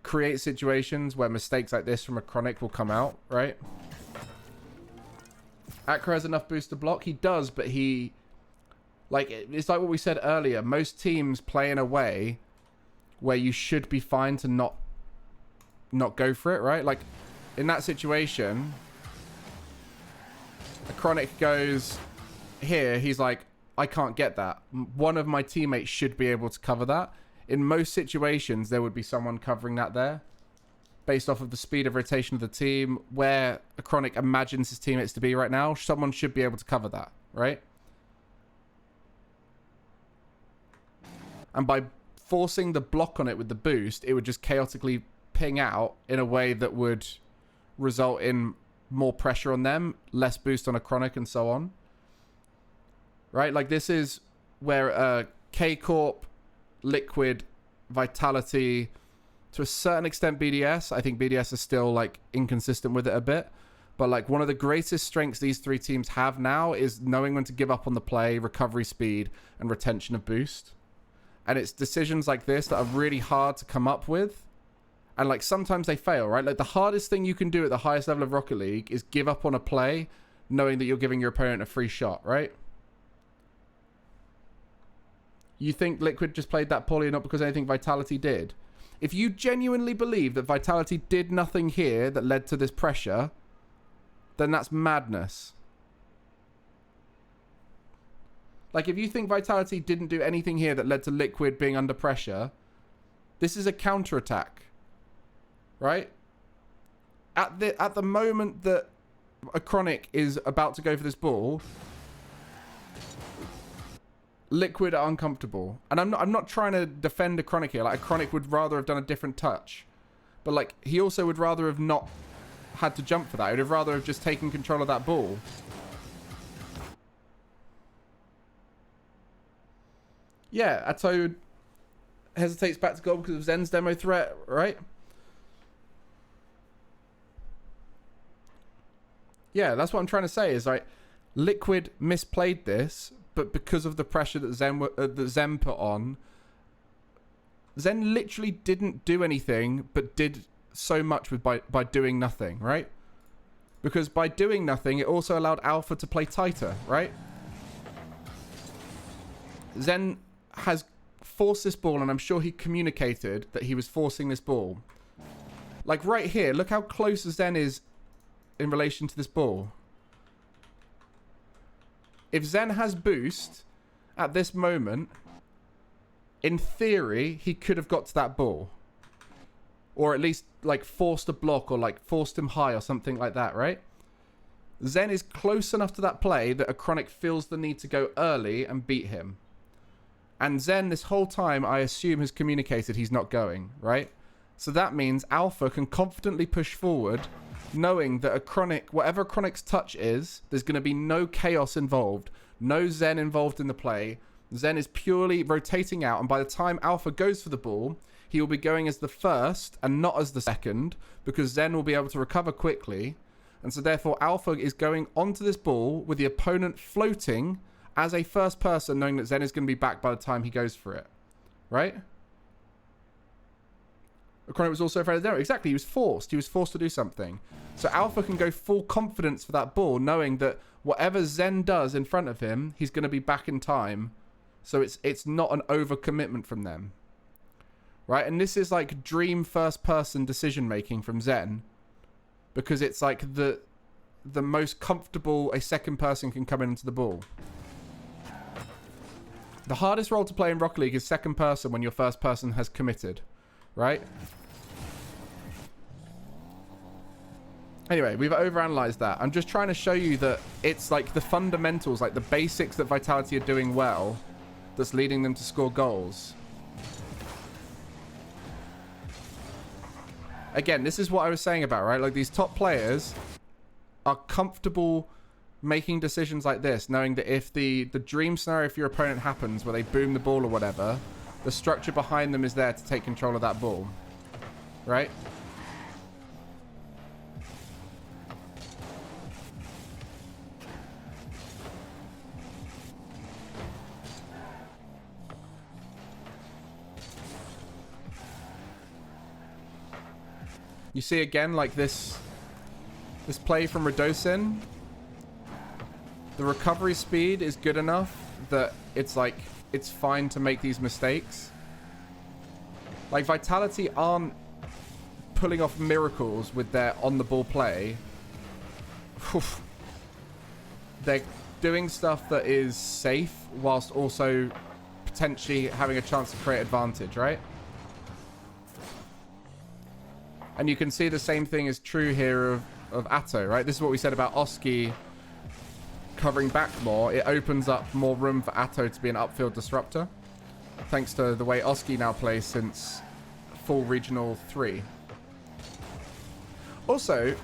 create situations where mistakes like this from a Chronic will come out, right? Acro has enough boost to block. He does, but he... Like, it's like what we said earlier. Most teams play in a way where you should be fine to not go for it, right? Like, in that situation, a Chronic goes here. He's like, I can't get that. One of my teammates should be able to cover that. In most situations, there would be someone covering that there based off of the speed of rotation of the team, where a Chronic imagines his teammates to be right now. Someone should be able to cover that, right? And by forcing the block on it with the boost, it would just chaotically ping out in a way that would result in more pressure on them, less boost on a Chronic, and so on. Right? Like, this is where KCorp, Liquid, Vitality, to a certain extent BDS. I think BDS is still, like, inconsistent with it a bit. But, like, one of the greatest strengths these three teams have now is knowing when to give up on the play, recovery speed, and retention of boost. And it's decisions like this that are really hard to come up with. And, like, sometimes they fail, right? Like, the hardest thing you can do at the highest level of Rocket League is give up on a play knowing that you're giving your opponent a free shot, right? You think Liquid just played that poorly, not because anything Vitality did? If you genuinely believe that Vitality did nothing here that led to this pressure, then that's madness. Like, if you think Vitality didn't do anything here that led to Liquid being under pressure, this is a counterattack, right? At the moment that a Chronic is about to go for this ball, Liquid are uncomfortable. And I'm not trying to defend a Chronic here. Like, a Chronic would rather have done a different touch. But, like, he also would rather have not had to jump for that. He would have rather have just taken control of that ball. Yeah, Atto hesitates back to goal because of Zen's demo threat, right? Yeah, that's what I'm trying to say is, like, Liquid misplayed this, but because of the pressure that Zen put on, Zen literally didn't do anything, but did so much with by doing nothing, right? Because by doing nothing, it also allowed Alpha to play tighter, right? Zen has forced this ball, and I'm sure he communicated that he was forcing this ball. Like, right here, look how close Zen is in relation to this ball. If Zen has boost at this moment, in theory, he could have got to that ball. Or at least, like, forced a block or, like, forced him high or something like that, right? Zen is close enough to that play that a Chronic feels the need to go early and beat him. And Zen, this whole time, I assume, has communicated he's not going, right? So that means Alpha can confidently push forward, knowing that a Chronic, whatever Chronic's touch is, there's going to be no chaos involved, no Zen involved in the play. Zen is purely rotating out, and by the time Alpha goes for the ball, he will be going as the first and not as the second, because Zen will be able to recover quickly. And so therefore Alpha is going onto this ball with the opponent floating as a first person, knowing that Zen is going to be back by the time he goes for it. Right? Chronic was also afraid of there. Exactly, he was forced. He was forced to do something. So Alpha can go full confidence for that ball, knowing that whatever Zen does in front of him, he's going to be back in time. So it's not an overcommitment from them. Right? And this is like dream first person decision making from Zen. Because it's like the most comfortable a second person can come into the ball. The hardest role to play in Rocket League is second person when your first person has committed. Right? Anyway, we've overanalyzed that. I'm just trying to show you that it's like the fundamentals, like the basics that Vitality are doing well, that's leading them to score goals. again, this is what I was saying about, right? Like, these top players are comfortable making decisions like this, knowing that if the dream scenario for your opponent happens, where they boom the ball or whatever, the structure behind them is there to take control of that ball, right? You see again, like this play from Radosin, the recovery speed is good enough that it's like, it's fine to make these mistakes. Like, Vitality aren't pulling off miracles with their on-the-ball play. Oof. They're doing stuff that is safe whilst also potentially having a chance to create advantage, right? And you can see the same thing is true here of Atto, right? This is what we said about Oski covering back more. It opens up more room for Atto to be an upfield disruptor, thanks to the way Oski now plays since full Regional 3. Also,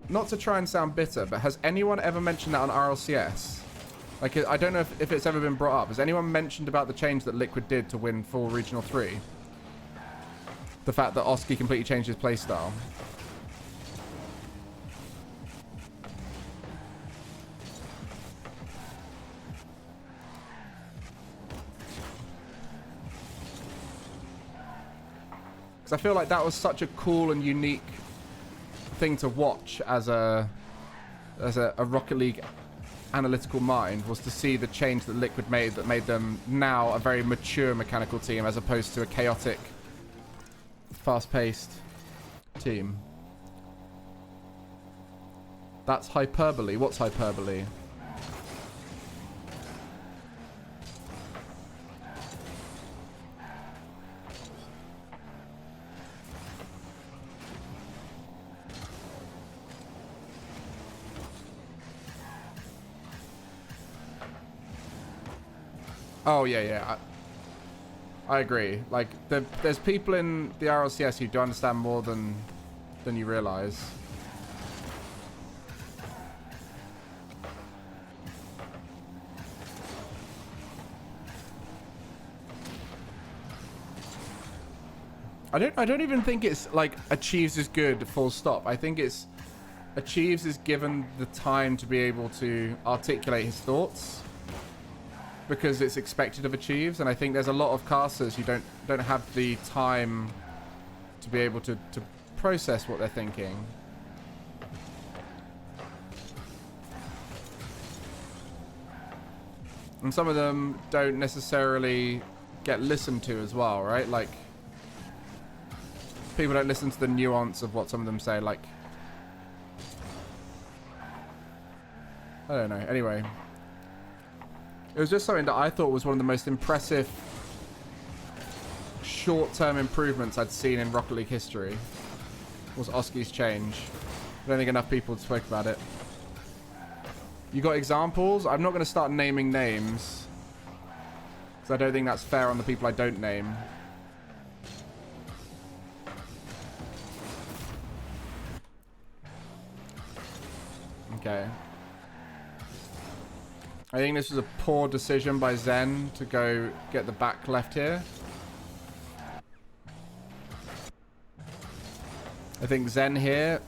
not to try and sound bitter, but has anyone ever mentioned that on RLCS? Like, I don't know if it's ever been brought up. Has anyone mentioned about the change that Liquid did to win full Regional 3? The fact that Oski completely changed his playstyle. Because I feel like that was such a cool and unique thing to watch as a Rocket League analytical mind, was to see the change that Liquid made that made them now a very mature mechanical team as opposed to a chaotic, fast-paced team. That's hyperbole. What's hyperbole? Oh, yeah. I agree. Like, there's people in the RLCS who do understand more than you realize. I don't even think it's like Achieves is good, full stop. I think it's Achieves is given the time to be able to articulate his thoughts, because it's expected of Achieves, and I think there's a lot of casters who don't have the time to be able to process what they're thinking. And some of them don't necessarily get listened to as well, right? Like, people don't listen to the nuance of what some of them say, like, I don't know. Anyway, it was just something that I thought was one of the most impressive short-term improvements I'd seen in Rocket League history, was Oski's change. I don't think enough people spoke about it. You got examples? I'm not going to start naming names, because I don't think that's fair on the people I don't name. Okay. I think this was a poor decision by Zen to go get the back left here. I think Zen here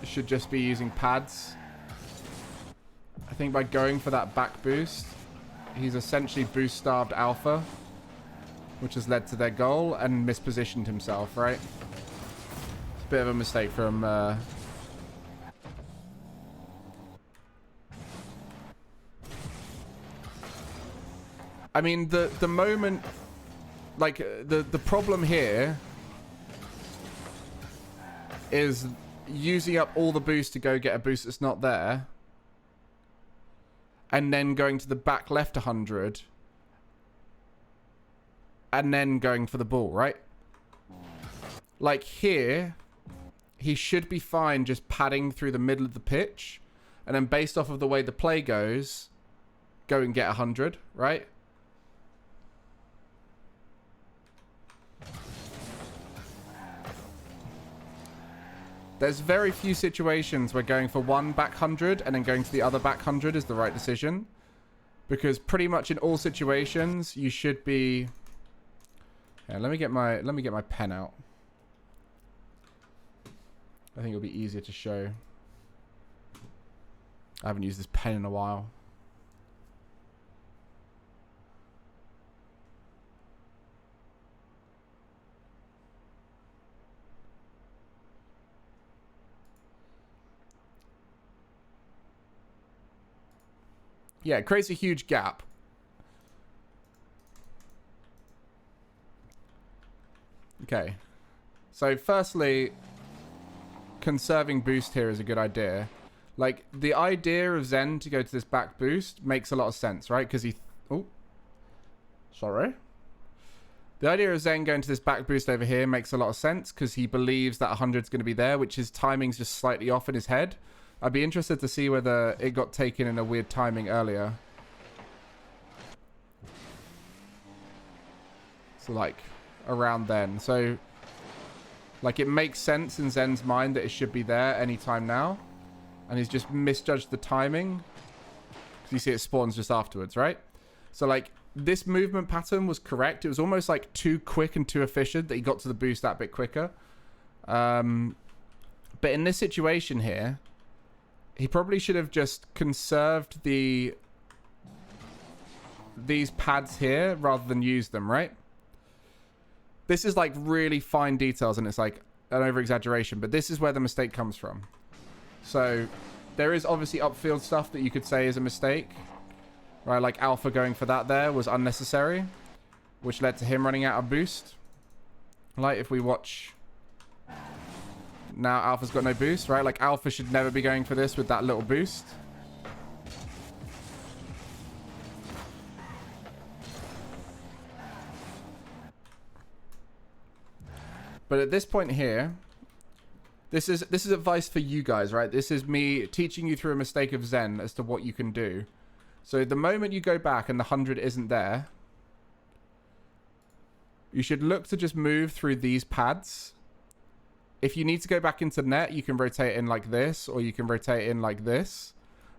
should just be using pads. I think by going for that back boost, he's essentially boost-starved Alpha, which has led to their goal, and mispositioned himself, right? It's a bit of a mistake from... I mean, the moment, like, the problem here is using up all the boost to go get a boost that's not there, and then going to the back left 100, and then going for the ball, right? Like here, he should be fine just padding through the middle of the pitch, and then based off of the way the play goes, go and get 100, right? There's very few situations where going for one back 100 and then going to the other back 100 is the right decision. Because pretty much in all situations, you should be... Yeah, let me get my pen out. I think it'll be easier to show. I haven't used this pen in a while. Yeah, it creates a huge gap. Okay. So firstly, conserving boost here is a good idea. Like, the idea of Zen to go to this back boost makes a lot of sense, right? Because he... Oh. Sorry. The idea of Zen going to this back boost over here makes a lot of sense because he believes that 100 is going to be there, which his timing's just slightly off in his head. I'd be interested to see whether it got taken in a weird timing earlier. So, like, around then. So, like, it makes sense in Zen's mind that it should be there anytime now. And he's just misjudged the timing. Because you see it spawns just afterwards, right? So, like, this movement pattern was correct. It was almost, like, too quick and too efficient that he got to the boost that bit quicker. But in this situation here... He probably should have just conserved these pads here rather than use them, right? This is like really fine details and it's like an over-exaggeration, but this is where the mistake comes from. So there is obviously upfield stuff that you could say is a mistake, right? Like Alpha going for that there was unnecessary, which led to him running out of boost. Like if we watch... Now Alpha's got no boost, right? Like Alpha should never be going for this with that little boost. But at this point here, this is advice for you guys, right? This is me teaching you through a mistake of Zen as to what you can do. So the moment you go back and the 100 isn't there, you should look to just move through these pads. If you need to go back into net, you can rotate in like this, or you can rotate in like this,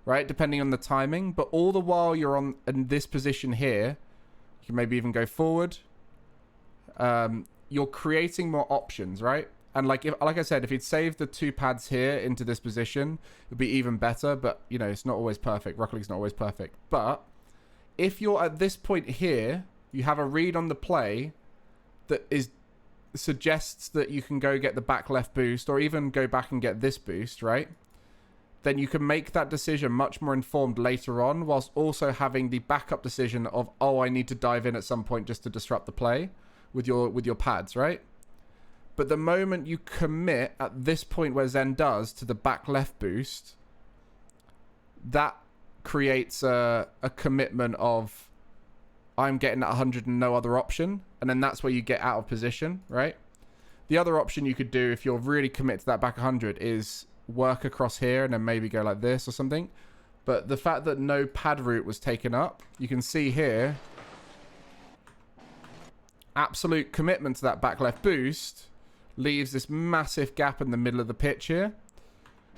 right? Depending on the timing. But all the while you're in this position here, you can maybe even go forward. You're creating more options, right? And like I said, if you'd saved the 2 pads here into this position, it'd be even better. But, you know, it's not always perfect. Rocket League's not always perfect. But if you're at this point here, you have a read on the play that suggests that you can go get the back left boost or even go back and get this boost, right? Then you can make that decision much more informed later on whilst also having the backup decision of, oh, I need to dive in at some point just to disrupt the play with your pads, right? But the moment you commit at this point where Zen does to the back left boost, that creates a commitment of I'm getting at 100 and no other option. And then that's where you get out of position, right? The other option you could do if you're really committed to that back 100 is work across here and then maybe go like this or something. But the fact that no pad route was taken up, you can see here, absolute commitment to that back left boost leaves this massive gap in the middle of the pitch here,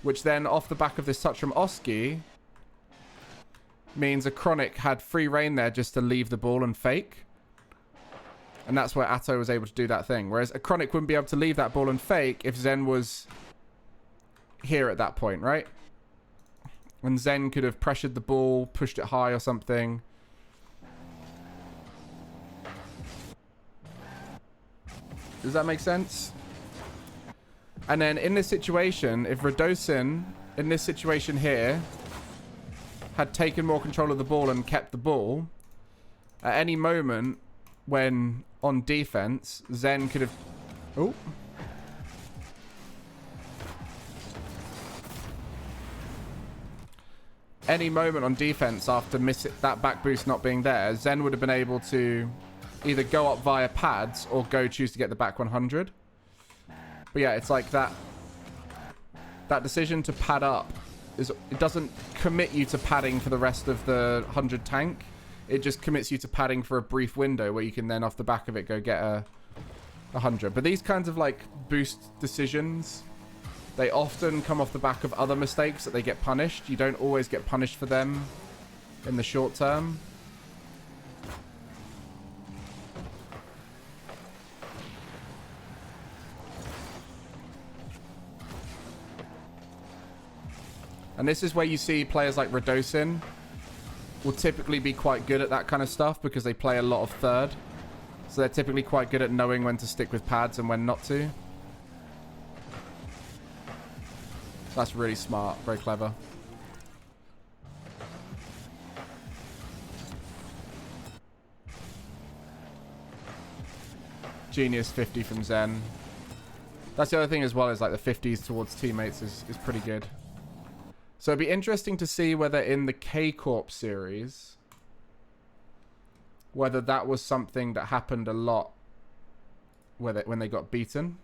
which then off the back of this touch from Oski means a Chronic had free reign there just to leave the ball and fake. And that's where Atto was able to do that thing. Whereas a Chronic wouldn't be able to leave that ball and fake if Zen was here at that point, right? And Zen could have pressured the ball, pushed it high or something. Does that make sense? And then in this situation, if Radosin, in this situation here, had taken more control of the ball and kept the ball, at any moment when on defense, Zen could have... Oh. Any moment on defense after that back boost not being there, Zen would have been able to either go up via pads or go choose to get the back 100. But yeah, it's like that decision to pad up it doesn't commit you to padding for the rest of the 100 tank. It just commits you to padding for a brief window where you can then off the back of it go get a 100. But these kinds of like boost decisions they often come off the back of other mistakes that they get punished. You don't always get punished for them in the short term. And this is where you see players like Radosin will typically be quite good at that kind of stuff because they play a lot of third. So they're typically quite good at knowing when to stick with pads and when not to. That's really smart. Very clever. Genius 50 from Zen. That's the other thing as well, is like the 50s towards teammates is pretty good. So it'd be interesting to see whether in the KCorp series, whether that was something that happened a lot when they got beaten.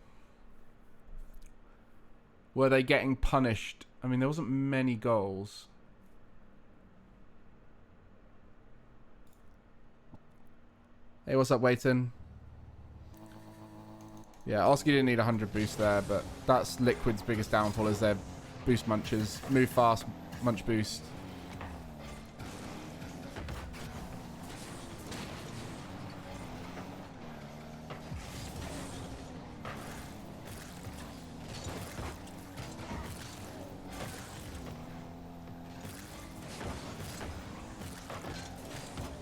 Were they getting punished? I mean, there wasn't many goals. Hey, what's up, Waiton? Yeah, Oski didn't need 100 boost there, but that's Liquid's biggest downfall is their boost munches. Move fast, munch boost.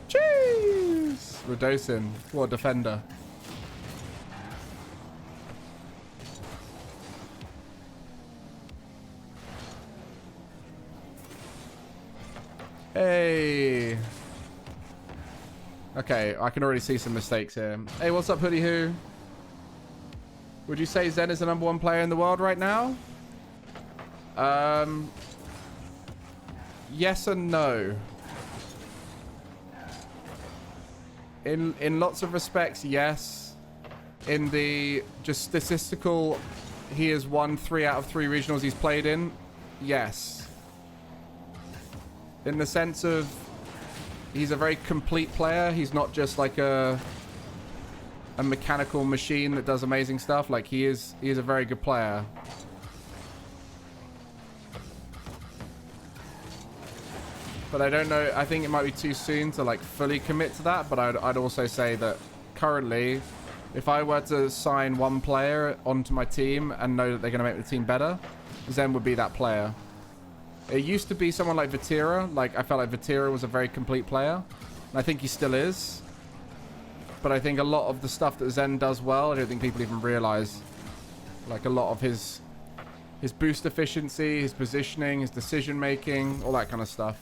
Jeez! Radosin, what a defender. Hey. Okay, I can already see some mistakes here. Hey, what's up, Hoodie Who? Would you say Zen is the #1 player in the world right now? Yes and no. In lots of respects, yes. In the just statistical, he has won 3 out of 3 regionals he's played in. Yes. In the sense of, he's a very complete player. He's not just like a mechanical machine that does amazing stuff. Like he is a very good player. But I don't know. I think it might be too soon to like fully commit to that. But I'd also say that currently, if I were to sign one player onto my team and know that they're going to make the team better, Zen would be that player. It used to be someone like Vatira. Like I felt like Vatira was a very complete player, and I think he still is. But I think a lot of the stuff that Zen does well, I don't think people even realize. Like a lot of his boost efficiency, his positioning, his decision making, all that kind of stuff.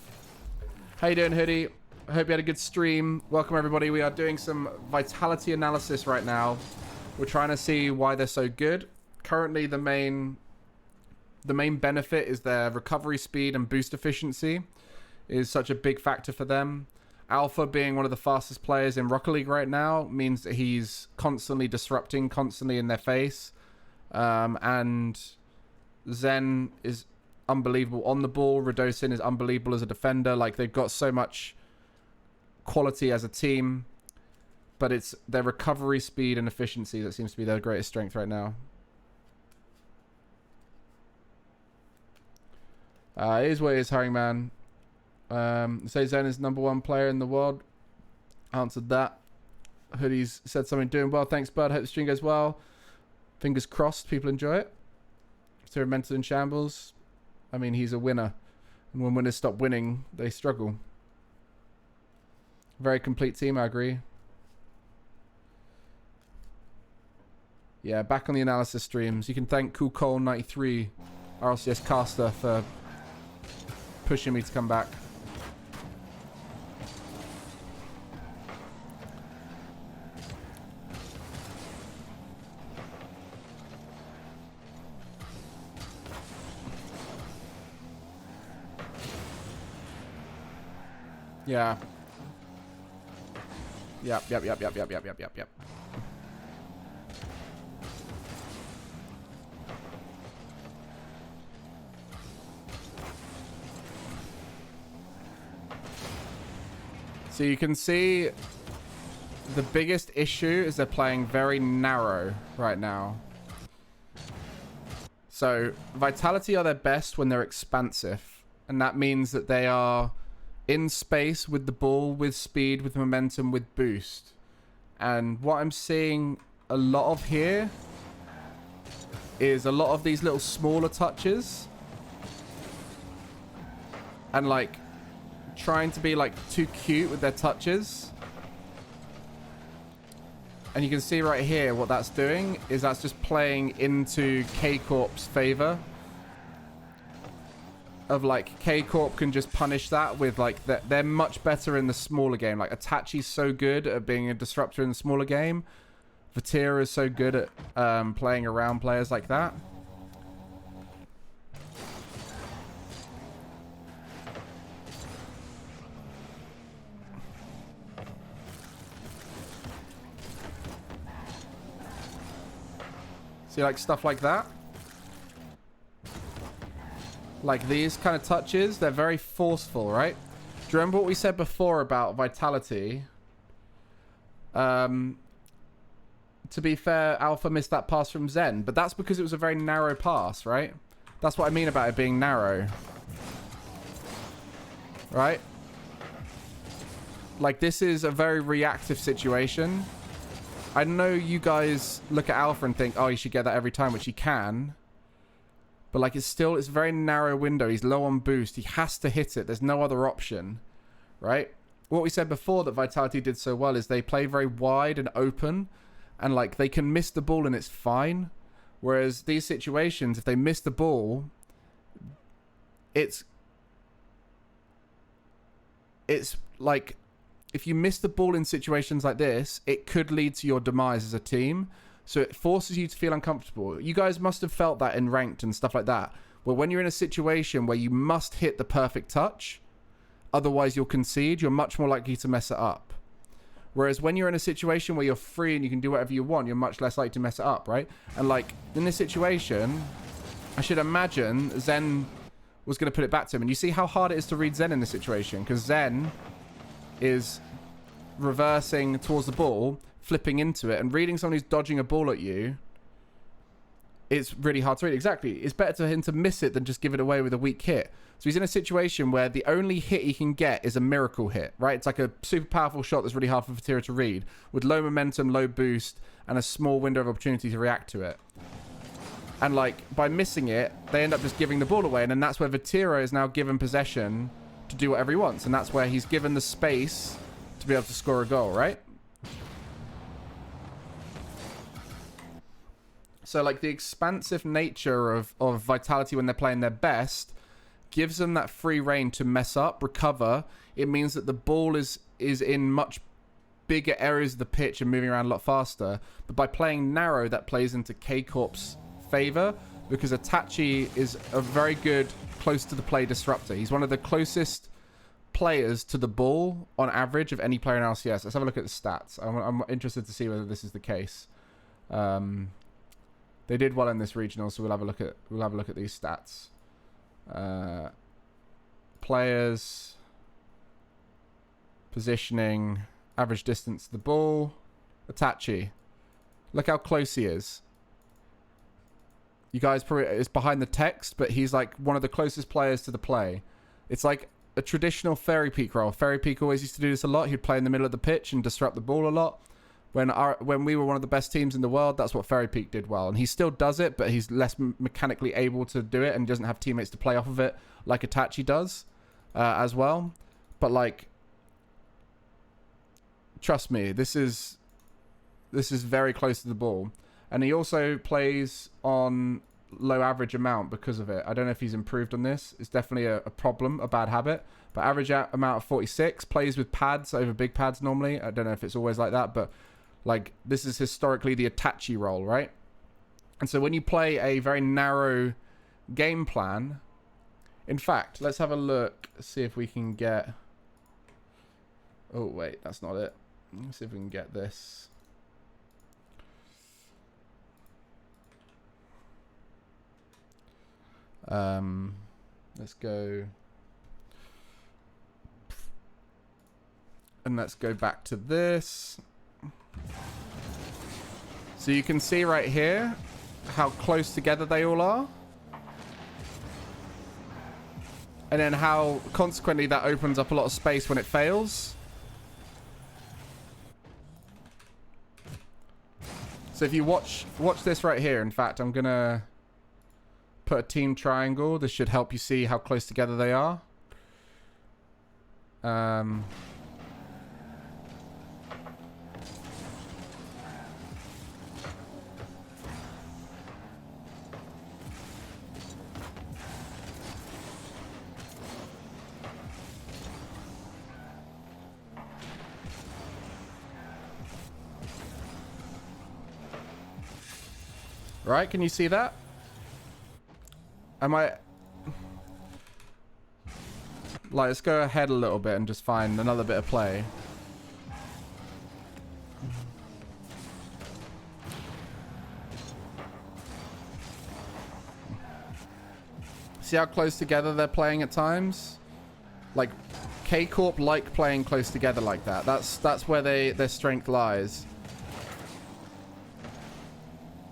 How you doing, Hoodie? I hope you had a good stream. Welcome, everybody. We are doing some vitality analysis right now. We're trying to see why they're so good. Currently, the main benefit is their recovery speed and boost efficiency is such a big factor for them. Alpha being one of the fastest players in Rocket League right now means that he's constantly disrupting, constantly in their face. And Zen is unbelievable on the ball. Radosin is unbelievable as a defender. Like, they've got so much quality as a team, but it's their recovery speed and efficiency that seems to be their greatest strength right now. It is what it is, Herring Man. Say Zen is #1 player in the world. Answered that. Hoodie's said something. Doing well. Thanks, bud. Hope the stream goes well. Fingers crossed people enjoy it. So mental in shambles. I mean, he's a winner. And when winners stop winning, they struggle. Very complete team, I agree. Yeah, back on the analysis streams. You can thank KCorp93, RLCS Caster, for pushing me to come back. Yeah. Yep. So you can see the biggest issue is they're playing very narrow right now. So Vitality are their best when they're expansive. And that means that they are in space with the ball, with speed, with momentum, with boost. And what I'm seeing a lot of here is a lot of these little smaller touches. And like trying to be like too cute with their touches. And you can see right here what that's doing is that's just playing into KCorp's favor. Of like KCorp can just punish that with like they're much better in the smaller game. Like Itachi's so good at being a disruptor in the smaller game. Vatira is so good at playing around players like that. See, like stuff like that. Like these kind of touches, they're very forceful, right? Do you remember what we said before about Vitality? To be fair, Alpha missed that pass from Zen, but that's because it was a very narrow pass, right? That's what I mean about it being narrow. Right? Like this is a very reactive situation. I know you guys look at Alpha and think, oh, you should get that every time, which he can. But like it's a very narrow window. He's low on boost. He has to hit it. There's no other option, right? What we said before that Vitality did so well is they play very wide and open, and like they can miss the ball and it's fine. Whereas these situations, if they miss the ball, it's like if you miss the ball in situations like this, it could lead to your demise as a team. So it forces you to feel uncomfortable. You guys must have felt that in ranked and stuff like that. Where when you're in a situation where you must hit the perfect touch, otherwise you'll concede, you're much more likely to mess it up. Whereas when you're in a situation where you're free and you can do whatever you want, you're much less likely to mess it up, right? And like in this situation, I should imagine Zen was going to put it back to him. And you see how hard it is to read Zen in this situation, because Zen is reversing towards the ball, flipping into it, and reading someone who's dodging a ball at you, it's really hard to read. Exactly. It's better for him to miss it than just give it away with a weak hit. So he's in a situation where the only hit he can get is a miracle hit, right? It's like a super powerful shot that's really hard for Vatira to read, with low momentum, low boost, and a small window of opportunity to react to it. And like by missing it, they end up just giving the ball away, and then that's where Vatira is now given possession to do whatever he wants, and that's where he's given the space to be able to score a goal, right? So like the expansive nature of Vitality when they're playing their best gives them that free reign to mess up, recover. It means that the ball is in much bigger areas of the pitch and moving around a lot faster. But by playing narrow, that plays into KCorp's favor, because Itachi is a very good close to the play disruptor. He's one of the closest players to the ball on average of any player in RLCS. Let's have a look at the stats. I'm interested to see whether this is the case. They did well in this regional, so we'll have a look at these stats. Players, positioning, average distance to the ball. Itachi, look how close he is. You guys probably, it's behind the text, but he's like one of the closest players to the play. It's like a traditional Fairy Peak role. Fairy Peak always used to do this a lot. He'd play in the middle of the pitch and disrupt the ball a lot. When we were one of the best teams in the world, that's what Fairy Peak did well. And he still does it, but he's less mechanically able to do it and doesn't have teammates to play off of it like Itachi does as well. But like, trust me, this is very close to the ball. And he also plays on low average amount because of it. I don't know if he's improved on this. It's definitely a problem, a bad habit. But average amount of 46, plays with pads over big pads normally. I don't know if it's always like that, but like this is historically the Itachi role, right? And so when you play a very narrow game plan, in fact, let's have a look, see if we can get, oh wait, that's not it. Let's see if we can get this. Let's go, and let's go back to this. So you can see right here how close together they all are. And then how, consequently, that opens up a lot of space when it fails. So if you watch this right here, in fact, I'm going to put a team triangle. This should help you see how close together they are. Right, can you see that? Am I... Like, let's go ahead a little bit and just find another bit of play. See how close together they're playing at times? Like, KCorp like playing close together like that. That's where their strength lies.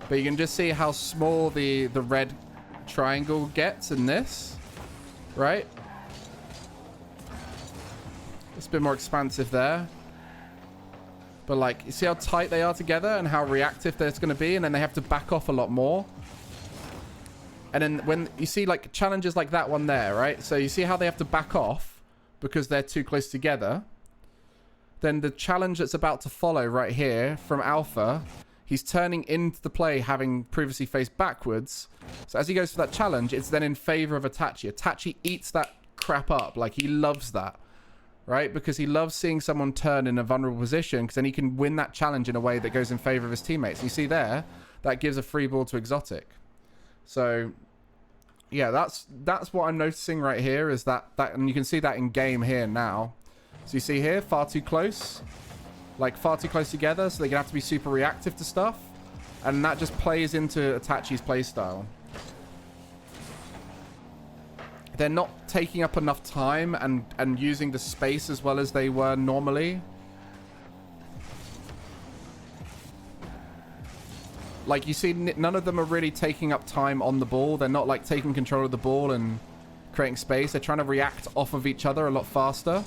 But you can just see how small the red triangle gets in this, right? It's a bit more expansive there. But like, you see how tight they are together and how reactive that's going to be, and then they have to back off a lot more. And then when you see like challenges like that one there, right? So you see how they have to back off because they're too close together. Then the challenge that's about to follow right here from Alpha, he's turning into the play having previously faced backwards. So as he goes for that challenge, it's then in favor of Itachi. Itachi eats that crap up. Like, he loves that, right? Because he loves seeing someone turn in a vulnerable position, because then he can win that challenge in a way that goes in favor of his teammates. You see there, that gives a free ball to Exotic. So, yeah, that's what I'm noticing right here, is that and you can see that in game here now. So you see here, far too close. Like, far too close together, so they're going to have to be super reactive to stuff. And that just plays into Itachi's playstyle. They're not taking up enough time and using the space as well as they were normally. Like, you see, none of them are really taking up time on the ball. They're not, like, taking control of the ball and creating space. They're trying to react off of each other a lot faster.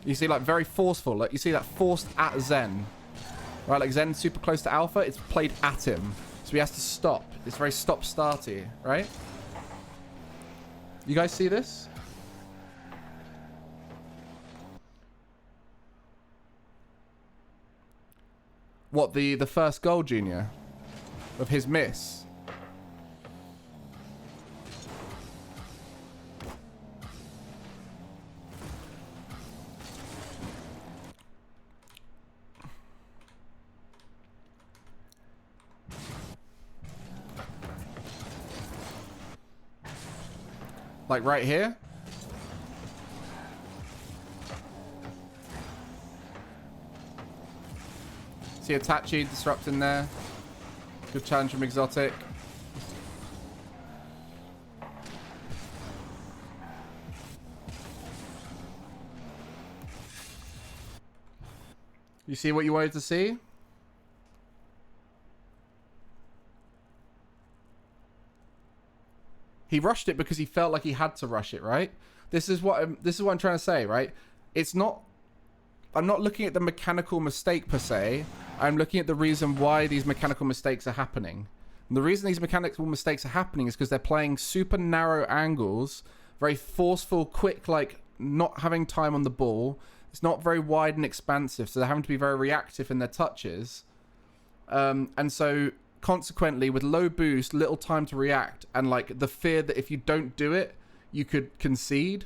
You see, like, very forceful. Like, you see that forced at Zen. Right, like, Zen's super close to Alpha. It's played at him. So he has to stop. It's very stop-starty, right? You guys see this? What, the first goal, Junior? Of his miss? Like right here? See Itachi disrupting there. Good challenge from Exotic. You see what you wanted to see? He rushed it because he felt like he had to rush it, right? This is what I'm trying to say, right? It's not... I'm not looking at the mechanical mistake per se. I'm looking at the reason why these mechanical mistakes are happening. And the reason these mechanical mistakes are happening is because they're playing super narrow angles, very forceful, quick, like not having time on the ball. It's not very wide and expansive, so they're having to be very reactive in their touches. And so... consequently, with low boost, little time to react, and like the fear that if you don't do it, you could concede,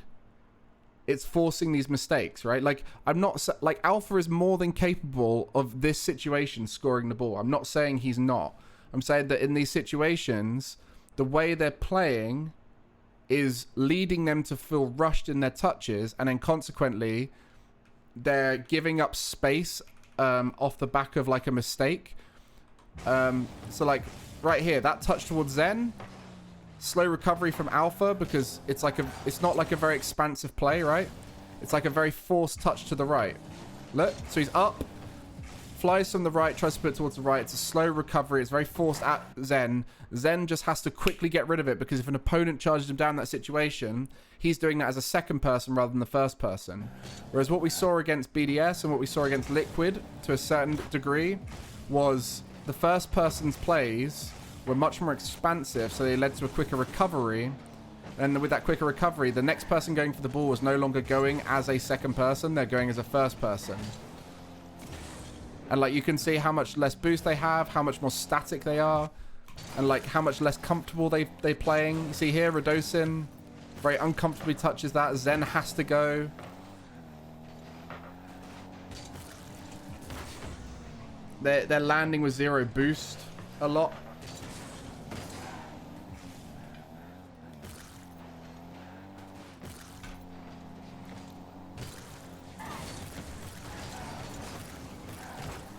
it's forcing these mistakes, right? Like, I'm not like Alpha is more than capable of this situation, scoring the ball. I'm not saying he's not. I'm saying that in these situations, the way they're playing is leading them to feel rushed in their touches, and then consequently, they're giving up space off the back of like a mistake. So like right here, that touch towards Zen, slow recovery from Alpha, because it's not like a very expansive play, right? It's like a very forced touch to the right. Look, so he's up, flies from the right, tries to put it towards the right. It's a slow recovery. It's very forced at Zen. Zen just has to quickly get rid of it because if an opponent charges him down in that situation, he's doing that as a second person rather than the first person. Whereas what we saw against BDS and what we saw against Liquid to a certain degree was the first person's plays were much more expansive, so they led to a quicker recovery. And with that quicker recovery, the next person going for the ball was no longer going as a second person, they're going as a first person. And like you can see how much less boost they have, how much more static they are, and like how much less comfortable they're playing. You see here, Radosin very uncomfortably touches that. Zen has to go. They're landing with 0 boost a lot.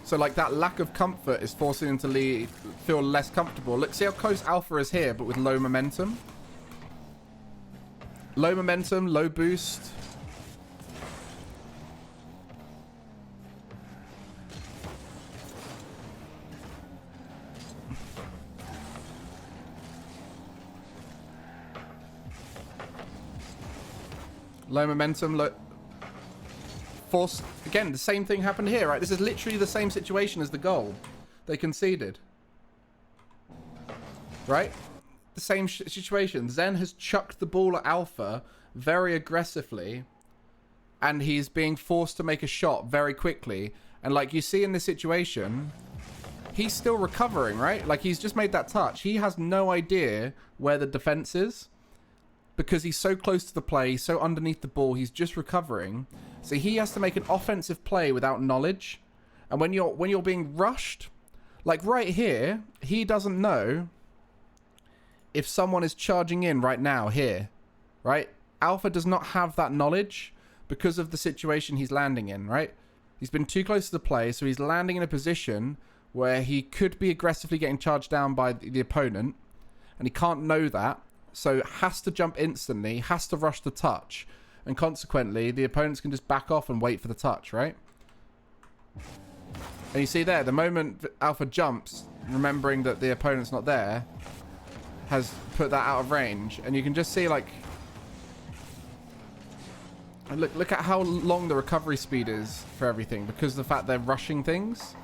So like that lack of comfort is forcing them to feel less comfortable. Look, see how close Alpha is here, but with low momentum. Low momentum, low boost. Low momentum, low... Force again, the same thing happened here, right? This is literally the same situation as the goal they conceded, right? The same situation. Zen has chucked the ball at Alpha very aggressively, and he's being forced to make a shot very quickly. And like you see in this situation, he's still recovering, right? Like he's just made that touch. He has no idea where the defense is because he's so close to the play, so underneath the ball, he's just recovering. So he has to make an offensive play without knowledge. And when you're being rushed, like right here, he doesn't know if someone is charging in right now here, right? Alpha does not have that knowledge because of the situation he's landing in, right? He's been too close to the play, so he's landing in a position where he could be aggressively getting charged down by the opponent, and he can't know that, so has to jump instantly, has to rush the touch, and consequently, the opponents can just back off and wait for the touch, right? And you see there, the moment Alpha jumps, remembering that the opponent's not there, has put that out of range. And you can just see, like... Look at how long the recovery speed is for everything, because of the fact they're rushing things.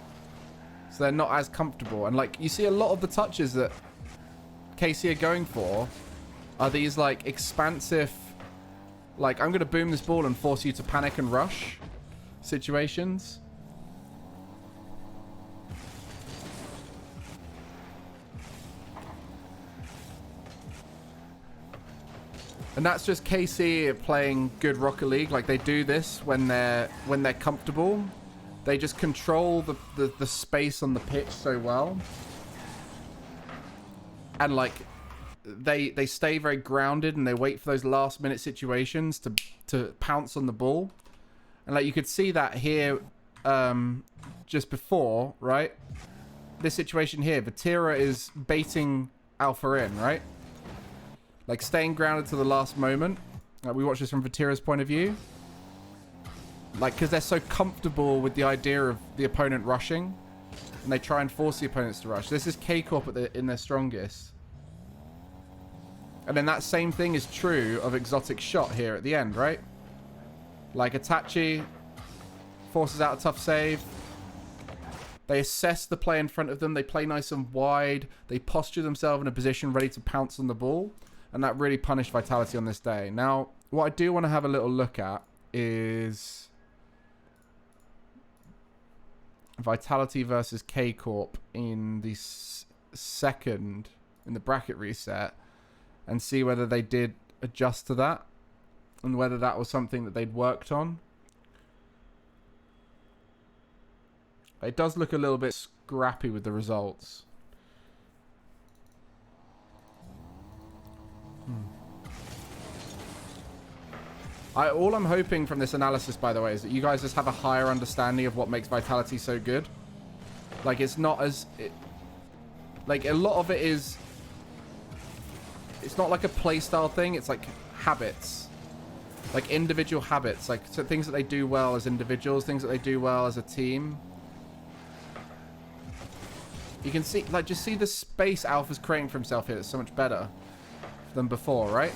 So they're not as comfortable. And, like, you see a lot of the touches that KC are going for are these, like, expansive... Like, I'm going to boom this ball and force you to panic and rush situations. And that's just KC playing good Rocket League. Like, they do this when they're comfortable. They just control the space on the pitch so well. And, like... They stay very grounded and they wait for those last minute situations to pounce on the ball. And like you could see that here just before, right? This situation here, Vatira is baiting Alpha in, right? Like staying grounded to the last moment. Like we watch this from Vatira's point of view. Like because they're so comfortable with the idea of the opponent rushing, and they try and force the opponents to rush. This is KCorp in their strongest. And then that same thing is true of Exotic Shot here at the end, right? Like Itachi forces out a tough save. They assess the play in front of them. They play nice and wide. They posture themselves in a position ready to pounce on the ball. And that really punished Vitality on this day. Now, what I do want to have a little look at is Vitality versus KCorp in the second, in the bracket reset. And see whether they did adjust to that. And whether that was something that they'd worked on. It does look a little bit scrappy with the results. All I'm hoping from this analysis, by the way, is that you guys just have a higher understanding of what makes Vitality so good. Like, it's not as... like, a lot of it is... It's not like a playstyle thing. It's like habits. Like individual habits. Like so things that they do well as individuals. Things that they do well as a team. You can see, like, just see the space Alpha's creating for himself here. It's so much better than before, right?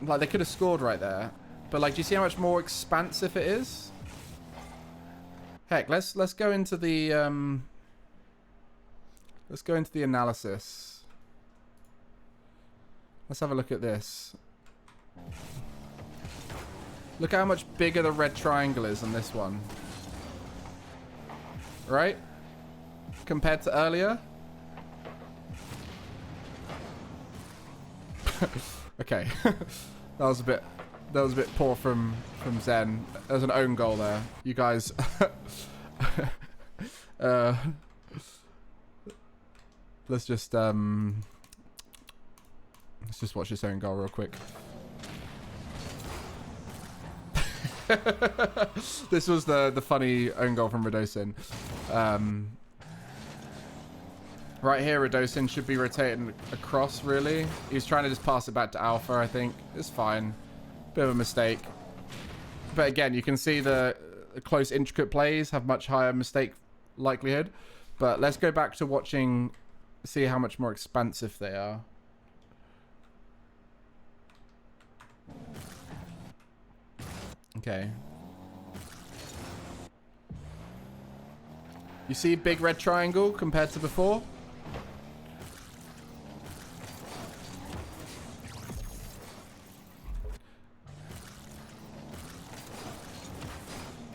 Like, they could have scored right there. But, like, do you see how much more expansive it is? Heck, let's go into the, let's go into the analysis. Let's have a look at this. Look how much bigger the red triangle is on this one. Right? Compared to earlier? Okay. That was a bit poor from Zen. There's an own goal there. You guys let's just watch this own goal real quick. This was the funny own goal from Radosin. Right here, Radosin should be rotating across, really. He's trying to just pass it back to Alpha, I think. It's fine. Bit of a mistake. But again, you can see the close, intricate plays have much higher mistake likelihood. But let's go back to watching, see how much more expansive they are. Okay. You see big red triangle compared to before?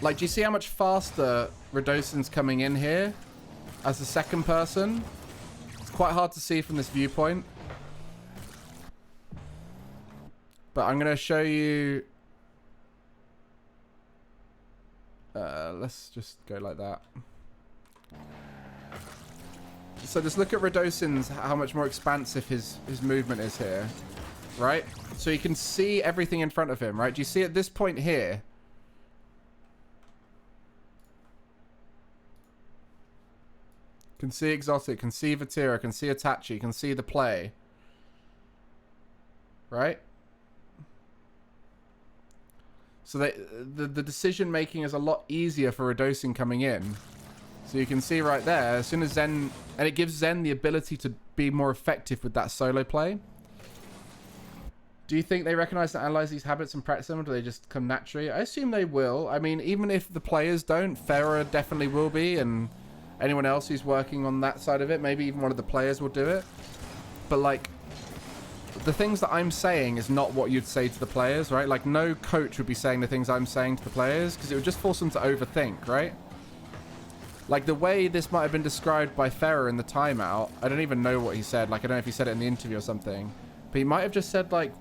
Like, do you see how much faster Radosin's coming in here as the second person? It's quite hard to see from this viewpoint. But I'm going to show you... let's just go like that. So just look at Radosin's, how much more expansive his movement is here. Right? So you can see everything in front of him, right? Do you see at this point here? Can see Exotic, can see Vatira, can see Itachi, can see the play. Right? So the decision making is a lot easier for Radosin coming in. So you can see right there, as soon as Zen... And it gives Zen the ability to be more effective with that solo play. Do you think they recognize and analyze these habits and practice them, or do they just come naturally? I assume they will. I mean, even if the players don't, Farah definitely will be, and anyone else who's working on that side of it, maybe even one of the players will do it. But, like, the things that I'm saying is not what you'd say to the players, right? Like, no coach would be saying the things I'm saying to the players, because it would just force them to overthink, right? Like, the way this might have been described by Ferrer in the timeout, I don't even know what he said. Like, I don't know if he said it in the interview or something. But he might have just said, like,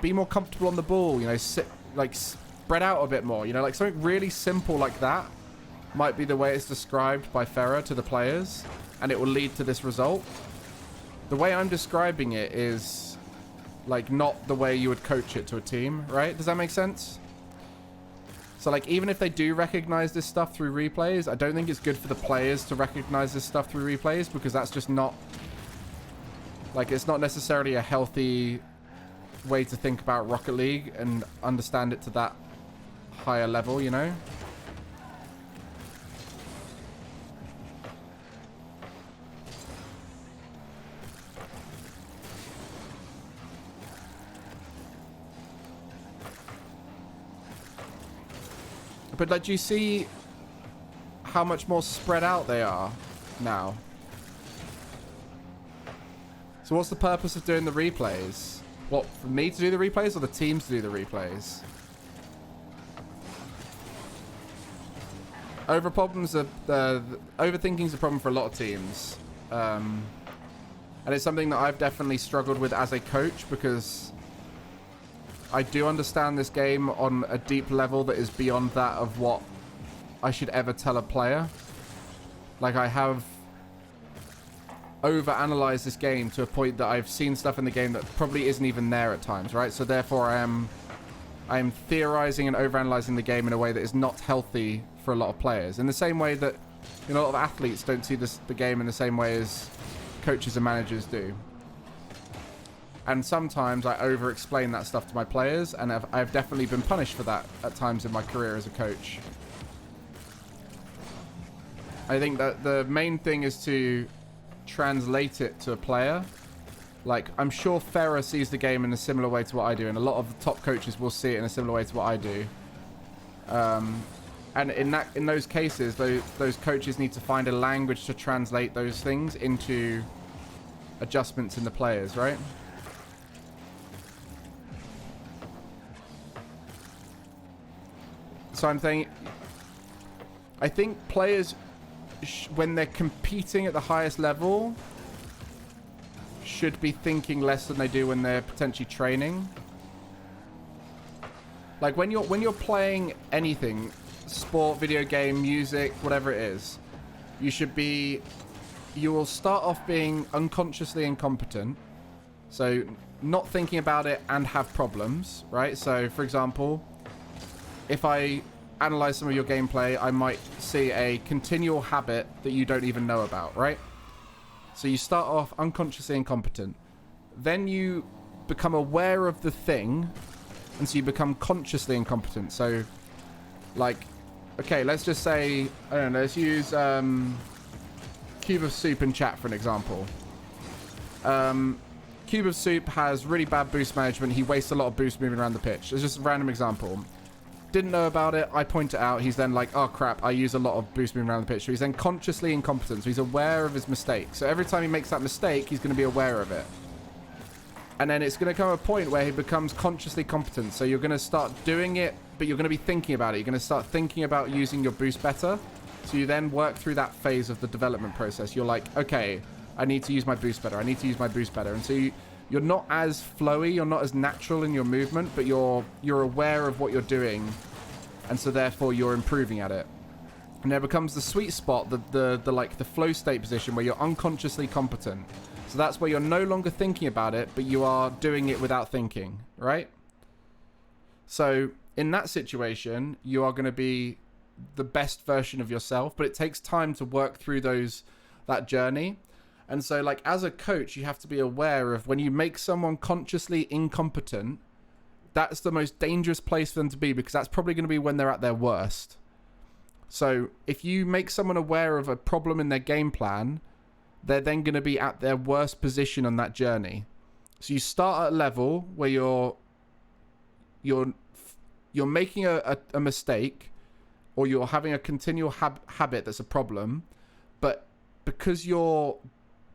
be more comfortable on the ball, you know, sit, like, spread out a bit more. You know, like, something really simple like that might be the way it's described by Ferrer to the players, and it will lead to this result. The way I'm describing it is, like, not the way you would coach it to a team, right? Does that make sense? So, like, even if they do recognize this stuff through replays, I don't think it's good for the players to recognize this stuff through replays, because that's just not... Like, it's not necessarily a healthy way to think about Rocket League and understand it to that higher level, you know? But, like, do you see how much more spread out they are now? So what's the purpose of doing the replays? What, for me to do the replays or the teams to do the replays? Overthinking is a problem for a lot of teams. And it's something that I've definitely struggled with as a coach, because I do understand this game on a deep level that is beyond that of what I should ever tell a player. Like, I have over-analyzed this game to a point that I've seen stuff in the game that probably isn't even there at times, right? So therefore I am theorizing and over-analyzing the game in a way that is not healthy for a lot of players. In the same way that, you know, a lot of athletes don't see the game in the same way as coaches and managers do. And sometimes I over-explain that stuff to my players, and I've definitely been punished for that at times in my career as a coach. I think that the main thing is to translate it to a player. Like, I'm sure Ferrer sees the game in a similar way to what I do, and a lot of the top coaches will see it in a similar way to what I do. And in those cases, those coaches need to find a language to translate those things into adjustments in the players, right? So I think players, when they're competing at the highest level, should be thinking less than they do when they're potentially training. Like when you're playing anything, sport, video game, music, whatever it is, you will start off being unconsciously incompetent. So not thinking about it and have problems, right? So for example, if I analyze some of your gameplay, I might see a continual habit that you don't even know about, right? So you start off unconsciously incompetent. Then you become aware of the thing, and so you become consciously incompetent. So, like, okay, let's just say, I don't know, let's use Cube of Soup in chat for an example. Cube of Soup has really bad boost management. He wastes a lot of boost moving around the pitch. It's just a random example. Didn't know about it. I point it out. He's then like, oh crap, I use a lot of boost moving around the pitch. So he's then consciously incompetent. So he's aware of his mistake. So every time he makes that mistake, he's going to be aware of it. And then it's going to come a point where he becomes consciously competent. So you're going to start doing it, but you're going to be thinking about it. You're going to start thinking about using your boost better. So you then work through that phase of the development process. You're like, okay, I need to use my boost better. I need to use my boost better. And so you're not as flowy, you're not as natural in your movement, but you're aware of what you're doing, and so therefore you're improving at it. And there becomes the sweet spot, the flow state position where you're unconsciously competent. So that's where you're no longer thinking about it, but you are doing it without thinking, right? So in that situation, you are going to be the best version of yourself, but it takes time to work through that journey. And so, like, as a coach, you have to be aware of when you make someone consciously incompetent, that's the most dangerous place for them to be, because that's probably going to be when they're at their worst. So if you make someone aware of a problem in their game plan, they're then going to be at their worst position on that journey. So you start at a level where you're making a mistake, or you're having a continual habit that's a problem, but because you're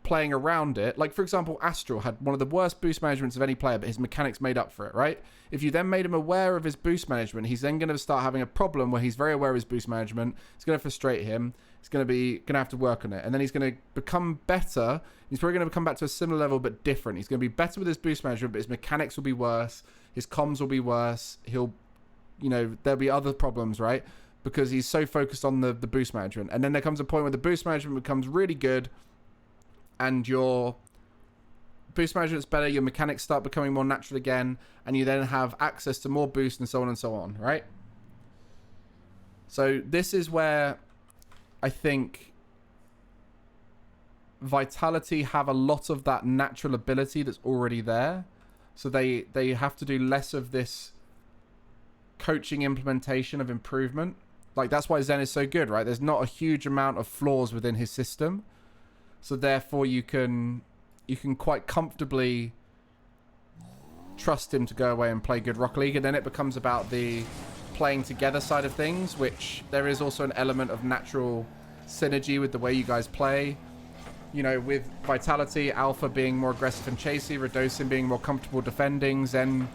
playing around it, like for example, Astral had one of the worst boost managements of any player, but his mechanics made up for it, right? If you then made him aware of his boost management, he's then going to start having a problem where he's very aware of his boost management. It's going to frustrate him. He's going to have to work on it, and then he's going to become better. He's probably going to come back to a similar level but different. He's going to be better with his boost management, but his mechanics will be worse. His comms will be worse. There'll be other problems, right? Because he's so focused on the boost management. And then there comes a point where the boost management becomes really good, and your boost management's better, your mechanics start becoming more natural again, and you then have access to more boost and so on and so on, right? So this is where I think Vitality have a lot of that natural ability that's already there. So they have to do less of this coaching implementation of improvement. Like, that's why Zen is so good, right? There's not a huge amount of flaws within his system. So therefore you can quite comfortably trust him to go away and play good Rocket League. And then it becomes about the playing together side of things, which there is also an element of natural synergy with the way you guys play. You know, with Vitality, Alpha being more aggressive and chasey, Radosin being more comfortable defending, Zen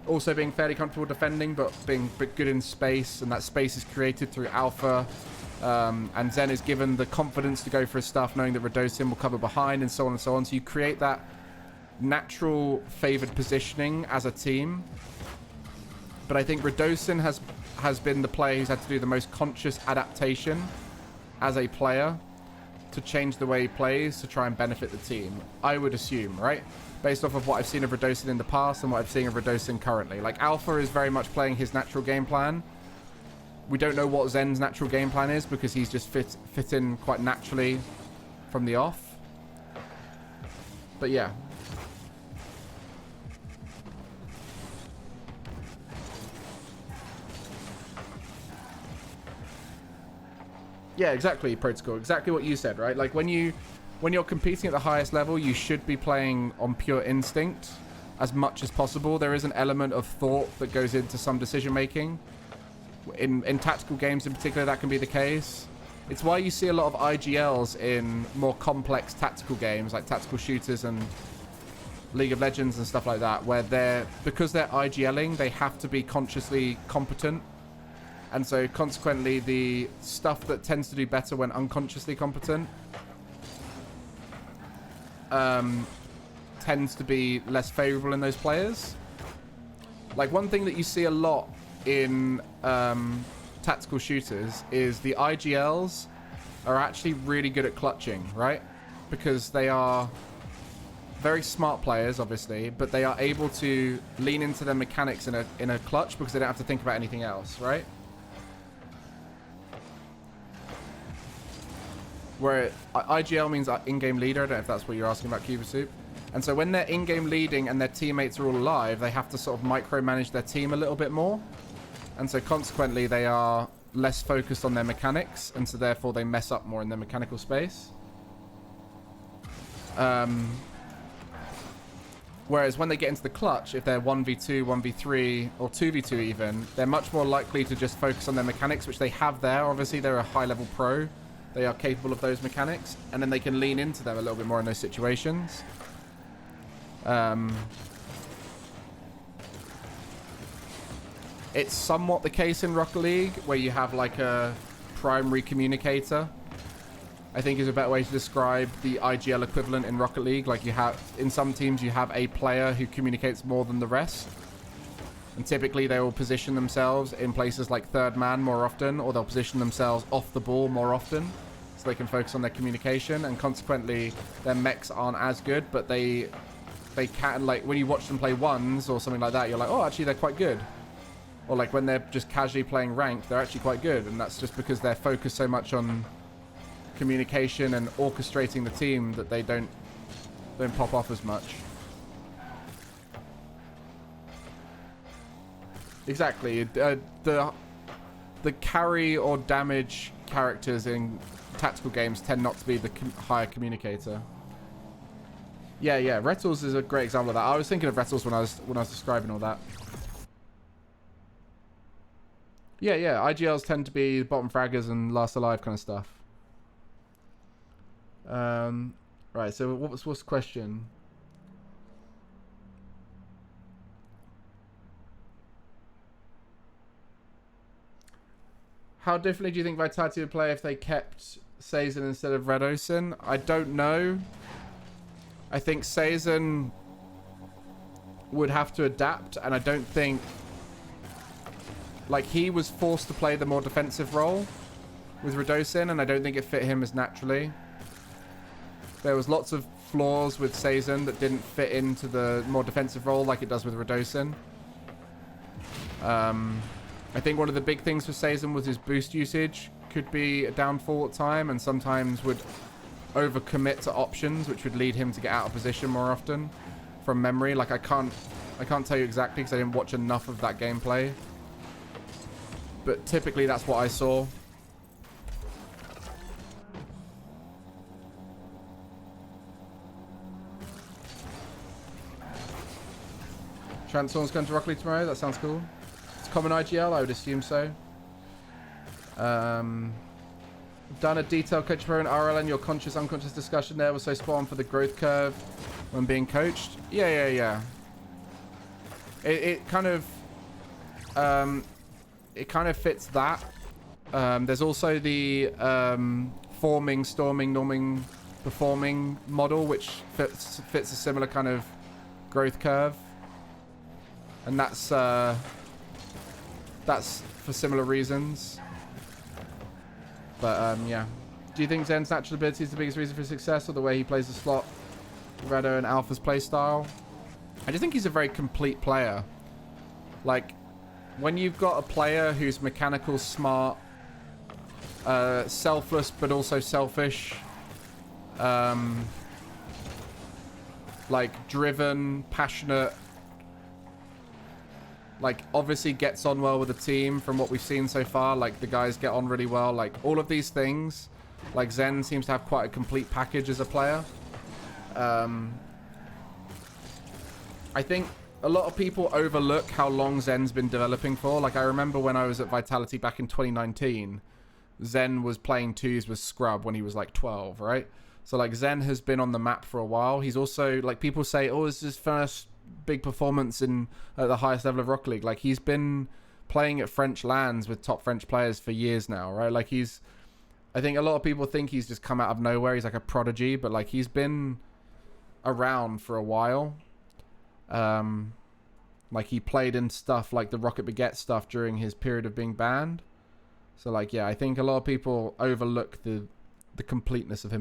also being fairly comfortable defending, but being good in space, and that space is created through Alpha. And Zen is given the confidence to go for his stuff, knowing that Radosin will cover behind, and so on and so on. So you create that natural favored positioning as a team. But I think Radosin has been the player who's had to do the most conscious adaptation as a player to change the way he plays to try and benefit the team, I would assume, right? Based off of what I've seen of Radosin in the past and what I've seen of Radosin currently. Like, Alpha is very much playing his natural game plan. We don't know what Zen's natural game plan is, because he's just fit in quite naturally from the off. But yeah. Yeah, exactly, Protocol. Exactly what you said, right? Like when you're competing at the highest level, you should be playing on pure instinct as much as possible. There is an element of thought that goes into some decision making. In tactical games in particular, that can be the case. It's why you see a lot of IGLs in more complex tactical games like tactical shooters and League of Legends and stuff like that, where because they're IGLing, they have to be consciously competent. And so consequently, the stuff that tends to do better when unconsciously competent tends to be less favorable in those players. Like one thing that you see a lot in tactical shooters is the IGLs are actually really good at clutching, right? Because they are very smart players, obviously, but they are able to lean into their mechanics in a clutch because they don't have to think about anything else, right? Where IGL means in-game leader. I don't know if that's what you're asking about, Cuba Soup. And so when they're in-game leading and their teammates are all alive, they have to sort of micromanage their team a little bit more. And so consequently, they are less focused on their mechanics, and so therefore they mess up more in their mechanical space. Whereas when they get into the clutch, if they're 1v2, 1v3, or 2v2 even, they're much more likely to just focus on their mechanics, which they have there. Obviously, they're a high-level pro. They are capable of those mechanics, and then they can lean into them a little bit more in those situations. It's somewhat the case in Rocket League, where you have like a primary communicator. I think is a better way to describe the IGL equivalent in Rocket League. Like you have, in some teams, you have a player who communicates more than the rest. And typically they will position themselves in places like third man more often, or they'll position themselves off the ball more often, so they can focus on their communication, and consequently their mechs aren't as good, but they can, like, when you watch them play ones or something like that, you're like, oh, actually they're quite good. Or like when they're just casually playing ranked, they're actually quite good, and that's just because they're focused so much on communication and orchestrating the team that they don't pop off as much. Exactly. The carry or damage characters in tactical games tend not to be the higher communicator. Yeah. Retals is a great example of that. I was thinking of Retals when I was describing all that. Yeah. IGLs tend to be bottom fraggers and last alive kind of stuff. Right. So what's the question? How differently do you think Vitality would play if they kept Sazin instead of Radosin? I don't know. I think Sazin would have to adapt, and I don't think... Like, he was forced to play the more defensive role with Radosin, and I don't think it fit him as naturally. There was lots of flaws with Sazin that didn't fit into the more defensive role like it does with Radosin. I think one of the big things for Sazin was his boost usage could be a downfall at time, and sometimes would overcommit to options, which would lead him to get out of position more often from memory. Like I can't tell you exactly because I didn't watch enough of that gameplay, but typically that's what I saw. Transform's going to Rocket League tomorrow. That sounds cool. Common IGL, I would assume so. Done a detailed coach pro in RL, and your conscious unconscious discussion there was so spot on for the growth curve when being coached. Yeah. It kind of fits that. There's also the forming, storming, norming, performing model, which fits a similar kind of growth curve, and that's for similar reasons. But yeah. Do you think Zen's natural ability is the biggest reason for success, or the way he plays the slot, Rado and Alpha's play style? I just think he's a very complete player. Like, when you've got a player who's mechanical, smart, selfless but also selfish, like driven, passionate, like obviously gets on well with the team from what we've seen so far. Like the guys get on really well. Like all of these things, like Zen seems to have quite a complete package as a player. I think a lot of people overlook how long Zen's been developing for. Like I remember when I was at Vitality back in 2019, Zen was playing twos with Scrub when he was like 12, right? So like Zen has been on the map for a while. He's also, like, people say, oh, it's his first big performance in at the highest level of Rocket League. Like he's been playing at French LANs with top French players for years now, right? Like I think a lot of people think he's just come out of nowhere. He's like a prodigy, but like he's been around for a while. Like he played in stuff like the Rocket Baguette stuff during his period of being banned. So like, yeah, I think a lot of people overlook the completeness of him.